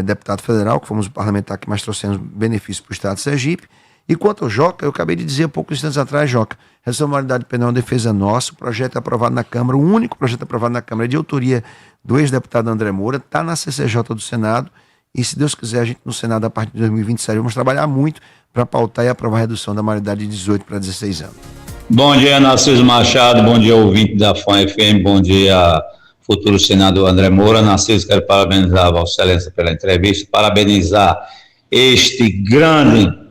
deputado federal, que fomos o parlamentar que mais trouxemos benefícios para o estado de Sergipe. E quanto ao Joca, eu acabei de dizer há poucos instantes atrás, Joca, redução da maioridade penal em defesa nossa, o projeto é aprovado na Câmara, o único projeto aprovado na Câmara é de autoria do ex-deputado André Moura, está na CCJ do Senado, e se Deus quiser, a gente no Senado, a partir de 2027, vamos trabalhar muito para pautar e aprovar a redução da maioridade de 18 para 16 anos. Bom dia, Narciso Machado, bom dia, ouvinte da FAM FM, bom dia, futuro senador André Moura. Narciso, quero parabenizar a Vossa Excelência pela entrevista, parabenizar este grande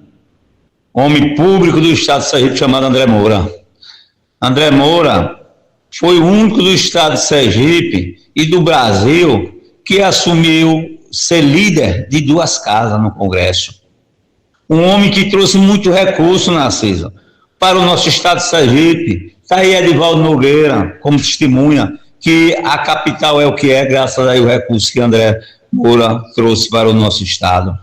homem público do estado de Sergipe chamado André Moura. André Moura foi o único do estado de Sergipe e do Brasil que assumiu ser líder de 2 casas no Congresso. Um homem que trouxe muito recurso, Narciso, para o nosso estado de Sergipe. Está aí Edivaldo Nogueira como testemunha que a capital é o que é, graças ao recurso que André Moura trouxe para o nosso estado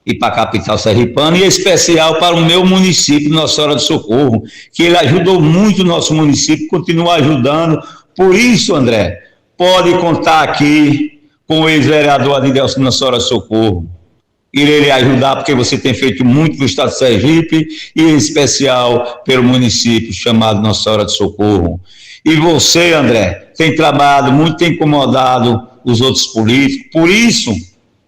e para a capital sergipana, e em especial para o meu município, Nossa Senhora do Socorro, que ele ajudou muito o nosso município, continua ajudando. Por isso, André, pode contar aqui com o ex-vereador Adidelson Nossa Senhora do Socorro. Irei lhe ajudar, porque você tem feito muito para o estado de Sergipe, e em especial pelo município chamado Nossa Senhora do Socorro. E você, André, tem trabalhado muito, tem incomodado os outros políticos, por isso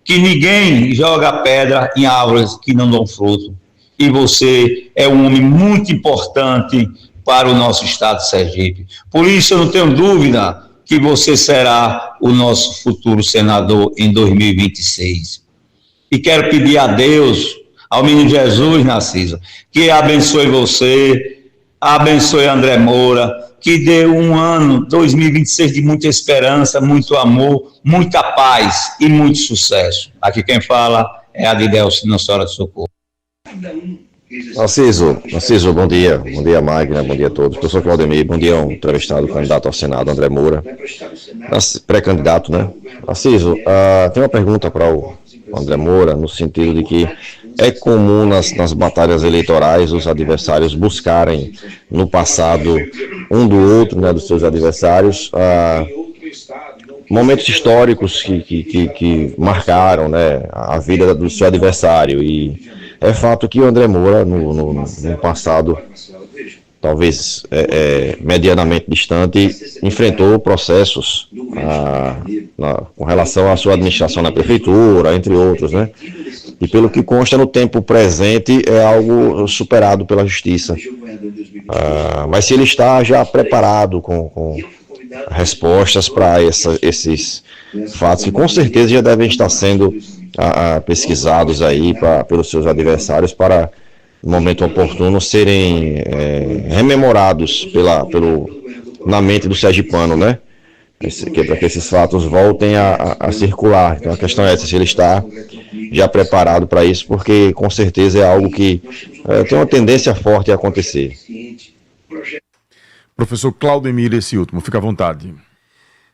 que ninguém joga pedra em árvores que não dão fruto. E você é um homem muito importante para o nosso estado de Sergipe. Por isso eu não tenho dúvida que você será o nosso futuro senador em 2026. E quero pedir a Deus, ao menino Jesus, Narciso, que abençoe você, abençoe André Moura, que dê um ano, 2026, de muita esperança, muito amor, muita paz e muito sucesso. Aqui quem fala é Adidelson Nossa Senhora do Socorro. Narciso, bom dia. Bom dia, Magna, bom dia a todos. Professor Claudemir, bom dia ao entrevistado, candidato ao Senado, André Moura. Pré-candidato, né? Narciso, tem uma pergunta para o André Moura, no sentido de que é comum nas batalhas eleitorais os adversários buscarem no passado um do outro, né, dos seus adversários, momentos históricos que marcaram, né, a vida do seu adversário. E é fato que o André Moura, no passado, talvez medianamente distante, enfrentou processos com relação à sua administração na prefeitura, entre outros, né? E pelo que consta no tempo presente, é algo superado pela justiça. Mas se ele está já preparado com respostas para esses fatos, que com certeza já devem estar sendo pesquisados aí pelos seus adversários para, no momento oportuno, serem rememorados na mente do sergipano, né? Para que esses fatos voltem a circular. Então a questão é essa, se ele está já preparado para isso, porque com certeza é algo que tem uma tendência forte a acontecer. Professor Claudemir, esse último, fica à vontade.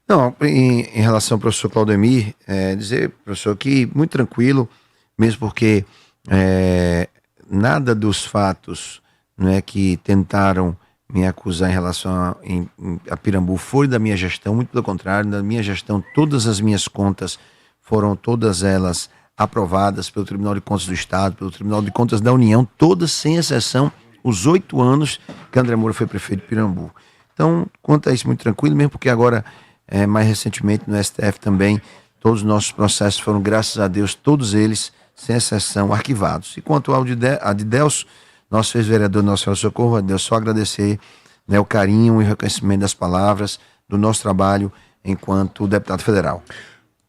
Não, em relação ao professor Claudemir, dizer, professor, que muito tranquilo, mesmo porque nada dos fatos, né, que tentaram me acusar em relação a Pirambu foi da minha gestão, muito pelo contrário, da minha gestão todas as minhas contas foram todas elas aprovadas pelo Tribunal de Contas do Estado, pelo Tribunal de Contas da União, todas sem exceção, os 8 anos que André Moura foi prefeito de Pirambu. Então, quanto a isso, muito tranquilo, mesmo porque agora, mais recentemente no STF também, todos os nossos processos foram, graças a Deus, todos eles, sem exceção, arquivados. E quanto ao Adidelson, nosso ex-vereador Nossa Senhora do Socorro, Deus, só agradecer, né, o carinho e o reconhecimento das palavras do nosso trabalho enquanto deputado federal.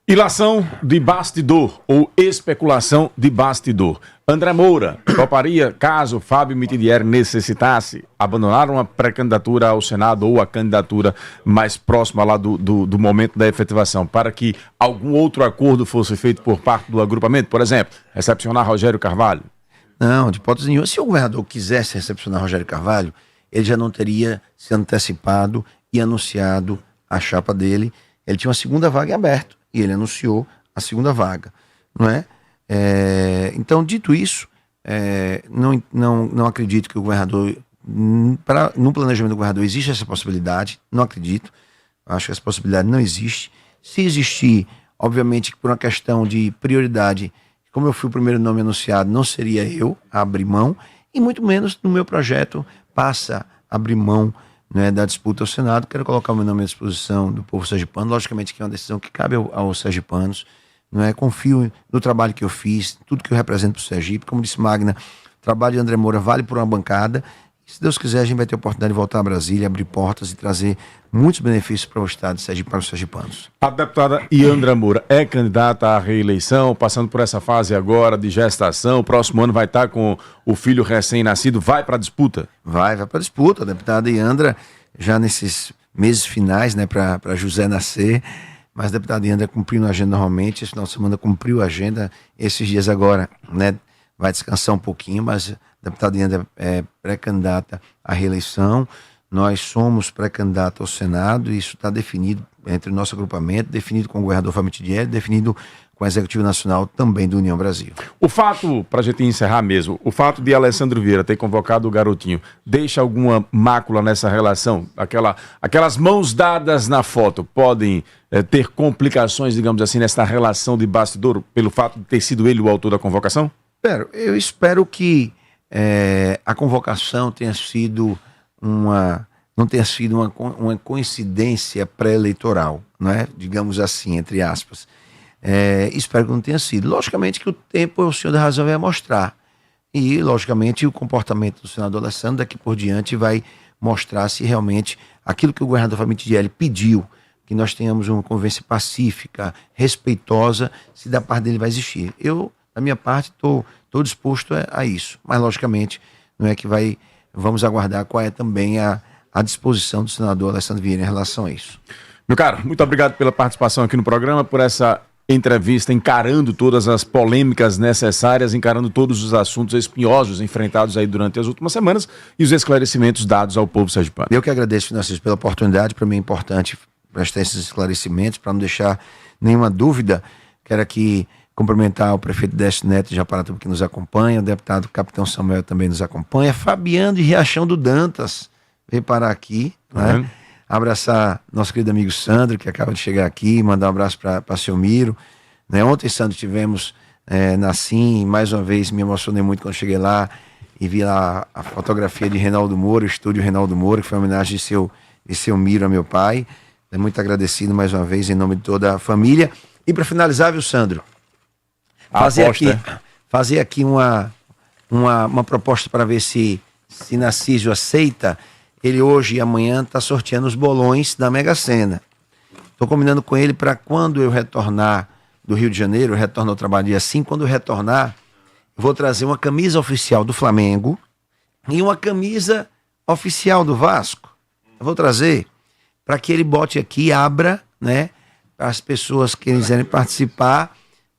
Ilação de bastidor ou especulação de bastidor. André Moura toparia, caso Fábio Mitidieri necessitasse, abandonar uma pré-candidatura ao Senado ou a candidatura mais próxima lá do momento da efetivação, para que algum outro acordo fosse feito por parte do agrupamento? Por exemplo, recepcionar Rogério Carvalho? Não, de hipótese nenhuma. Se o governador quisesse recepcionar Rogério Carvalho, ele já não teria se antecipado e anunciado a chapa dele. Ele tinha uma segunda vaga em aberto e ele anunciou a segunda vaga, não é? Então, dito isso, não acredito que o governador, no planejamento do governador existe essa possibilidade, não acredito, acho que essa possibilidade não existe. Se existir, obviamente que por uma questão de prioridade, como eu fui o primeiro nome anunciado, não seria eu a abrir mão, e muito menos no meu projeto passa a abrir mão, né, da disputa ao Senado. Quero colocar o meu nome à disposição do povo sergipano, logicamente que é uma decisão que cabe aos sergipanos, não é? Confio no trabalho que eu fiz, tudo que eu represento para o Sergipe. Como disse Magna, o trabalho de André Moura vale por uma bancada. E, se Deus quiser, a gente vai ter a oportunidade de voltar a Brasília, abrir portas e trazer muitos benefícios para o Estado de Sergipe, para os sergipanos. A deputada Iandra Moura é candidata à reeleição, passando por essa fase agora de gestação. O próximo ano vai estar com o filho recém-nascido. Vai para a disputa? Vai para a disputa. A deputada Iandra, já nesses meses finais, né, para José nascer, mas a deputada Yandra cumpriu a agenda normalmente, esse final de semana cumpriu a agenda, esses dias agora, né, vai descansar um pouquinho, mas a deputada Yandra é pré-candidata à reeleição, nós somos pré-candidato ao Senado, e isso está definido entre o nosso agrupamento, definido com o governador Famitidieri, definido com o Executivo Nacional também do União Brasil. O fato, para a gente encerrar mesmo, o fato de Alessandro Vieira ter convocado o garotinho, deixa alguma mácula nessa relação? Aquelas mãos dadas na foto podem ter complicações, digamos assim, nessa relação de bastidor, pelo fato de ter sido ele o autor da convocação? Eu espero que a convocação tenha sido não tenha sido uma coincidência pré-eleitoral, não é? Digamos assim, entre aspas. Espero que não tenha sido. Logicamente que o tempo, o senhor da razão vai mostrar. E, logicamente, o comportamento do senador Alessandro daqui por diante vai mostrar se realmente aquilo que o governador Famitidieri pediu, que nós tenhamos uma convivência pacífica, respeitosa, se da parte dele vai existir. Eu, da minha parte, estou disposto a isso. Mas, logicamente, não é que vamos aguardar qual é também a disposição do senador Alessandro Vieira em relação a isso. Meu caro, muito obrigado pela participação aqui no programa, por essa entrevista, encarando todas as polêmicas necessárias, encarando todos os assuntos espinhosos enfrentados aí durante as últimas semanas e os esclarecimentos dados ao povo sergipano. Eu que agradeço, Francisco, pela oportunidade. Para mim é importante prestar esses esclarecimentos, para não deixar nenhuma dúvida. Quero aqui cumprimentar o prefeito Décio Neto de Japaratuba, que nos acompanha, o deputado Capitão Samuel também nos acompanha, Fabiano de Riachão do Dantas veio parar aqui, né? Abraçar nosso querido amigo Sandro, que acaba de chegar aqui, mandar um abraço para seu Miro, né? Ontem, Sandro, tivemos na CIM, mais uma vez me emocionei muito quando cheguei lá e vi lá a fotografia de Reinaldo Moura, o estúdio Reinaldo Moura, que foi uma homenagem de seu Miro a meu pai. Muito agradecido mais uma vez em nome de toda a família. E para finalizar, viu, Sandro? Fazer aqui uma proposta para ver se Narciso aceita. Ele hoje e amanhã está sorteando os bolões da Mega Sena. Estou combinando com ele para quando eu retornar do Rio de Janeiro, eu retorno ao trabalho dia 5, quando eu retornar, eu vou trazer uma camisa oficial do Flamengo e uma camisa oficial do Vasco. Eu vou trazer para que ele bote aqui, abra, né, para as pessoas que quiserem participar,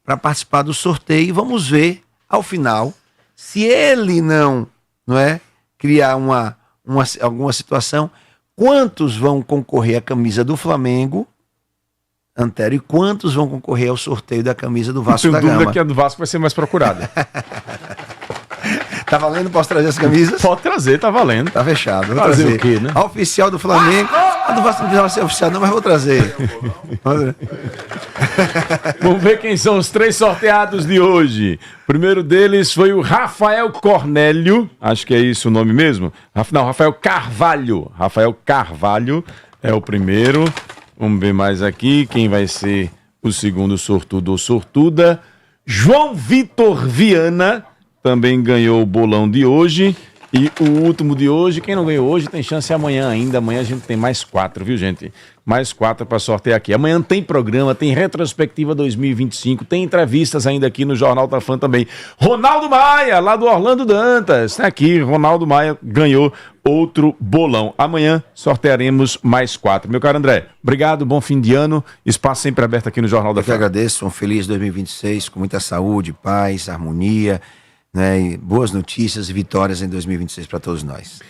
para participar do sorteio. E vamos ver, ao final, se ele não criar alguma situação, quantos vão concorrer à camisa do Flamengo, Antero, e quantos vão concorrer ao sorteio da camisa do Vasco da Gama. Tenho dúvida que a do Vasco vai ser mais procurada. Tá valendo? Posso trazer as camisas? Pode trazer, tá valendo. Tá fechado. Vou trazer trazer o quê, né? A oficial do Flamengo. A do Vasco não precisava ser oficial não, mas vou trazer. Vamos ver quem são os 3 sorteados de hoje. O primeiro deles foi o Rafael Cornélio, acho que é isso o nome mesmo. Não, Rafael Carvalho. Rafael Carvalho é o primeiro. Vamos ver mais aqui quem vai ser o segundo sortudo ou sortuda. João Vitor Viana também ganhou o bolão de hoje. E o último de hoje, quem não ganhou hoje tem chance amanhã ainda. Amanhã a gente tem mais 4, viu, gente? Mais 4 para sortear aqui. Amanhã tem programa, tem retrospectiva 2025, tem entrevistas ainda aqui no Jornal da Fã também. Ronaldo Maia, lá do Orlando Dantas, tá aqui. Ronaldo Maia ganhou outro bolão. Amanhã sortearemos mais 4. Meu caro André, obrigado, bom fim de ano. Espaço sempre aberto aqui no Jornal da Fã. Eu que agradeço, um feliz 2026, com muita saúde, paz, harmonia, né, e boas notícias e vitórias em 2026 para todos nós.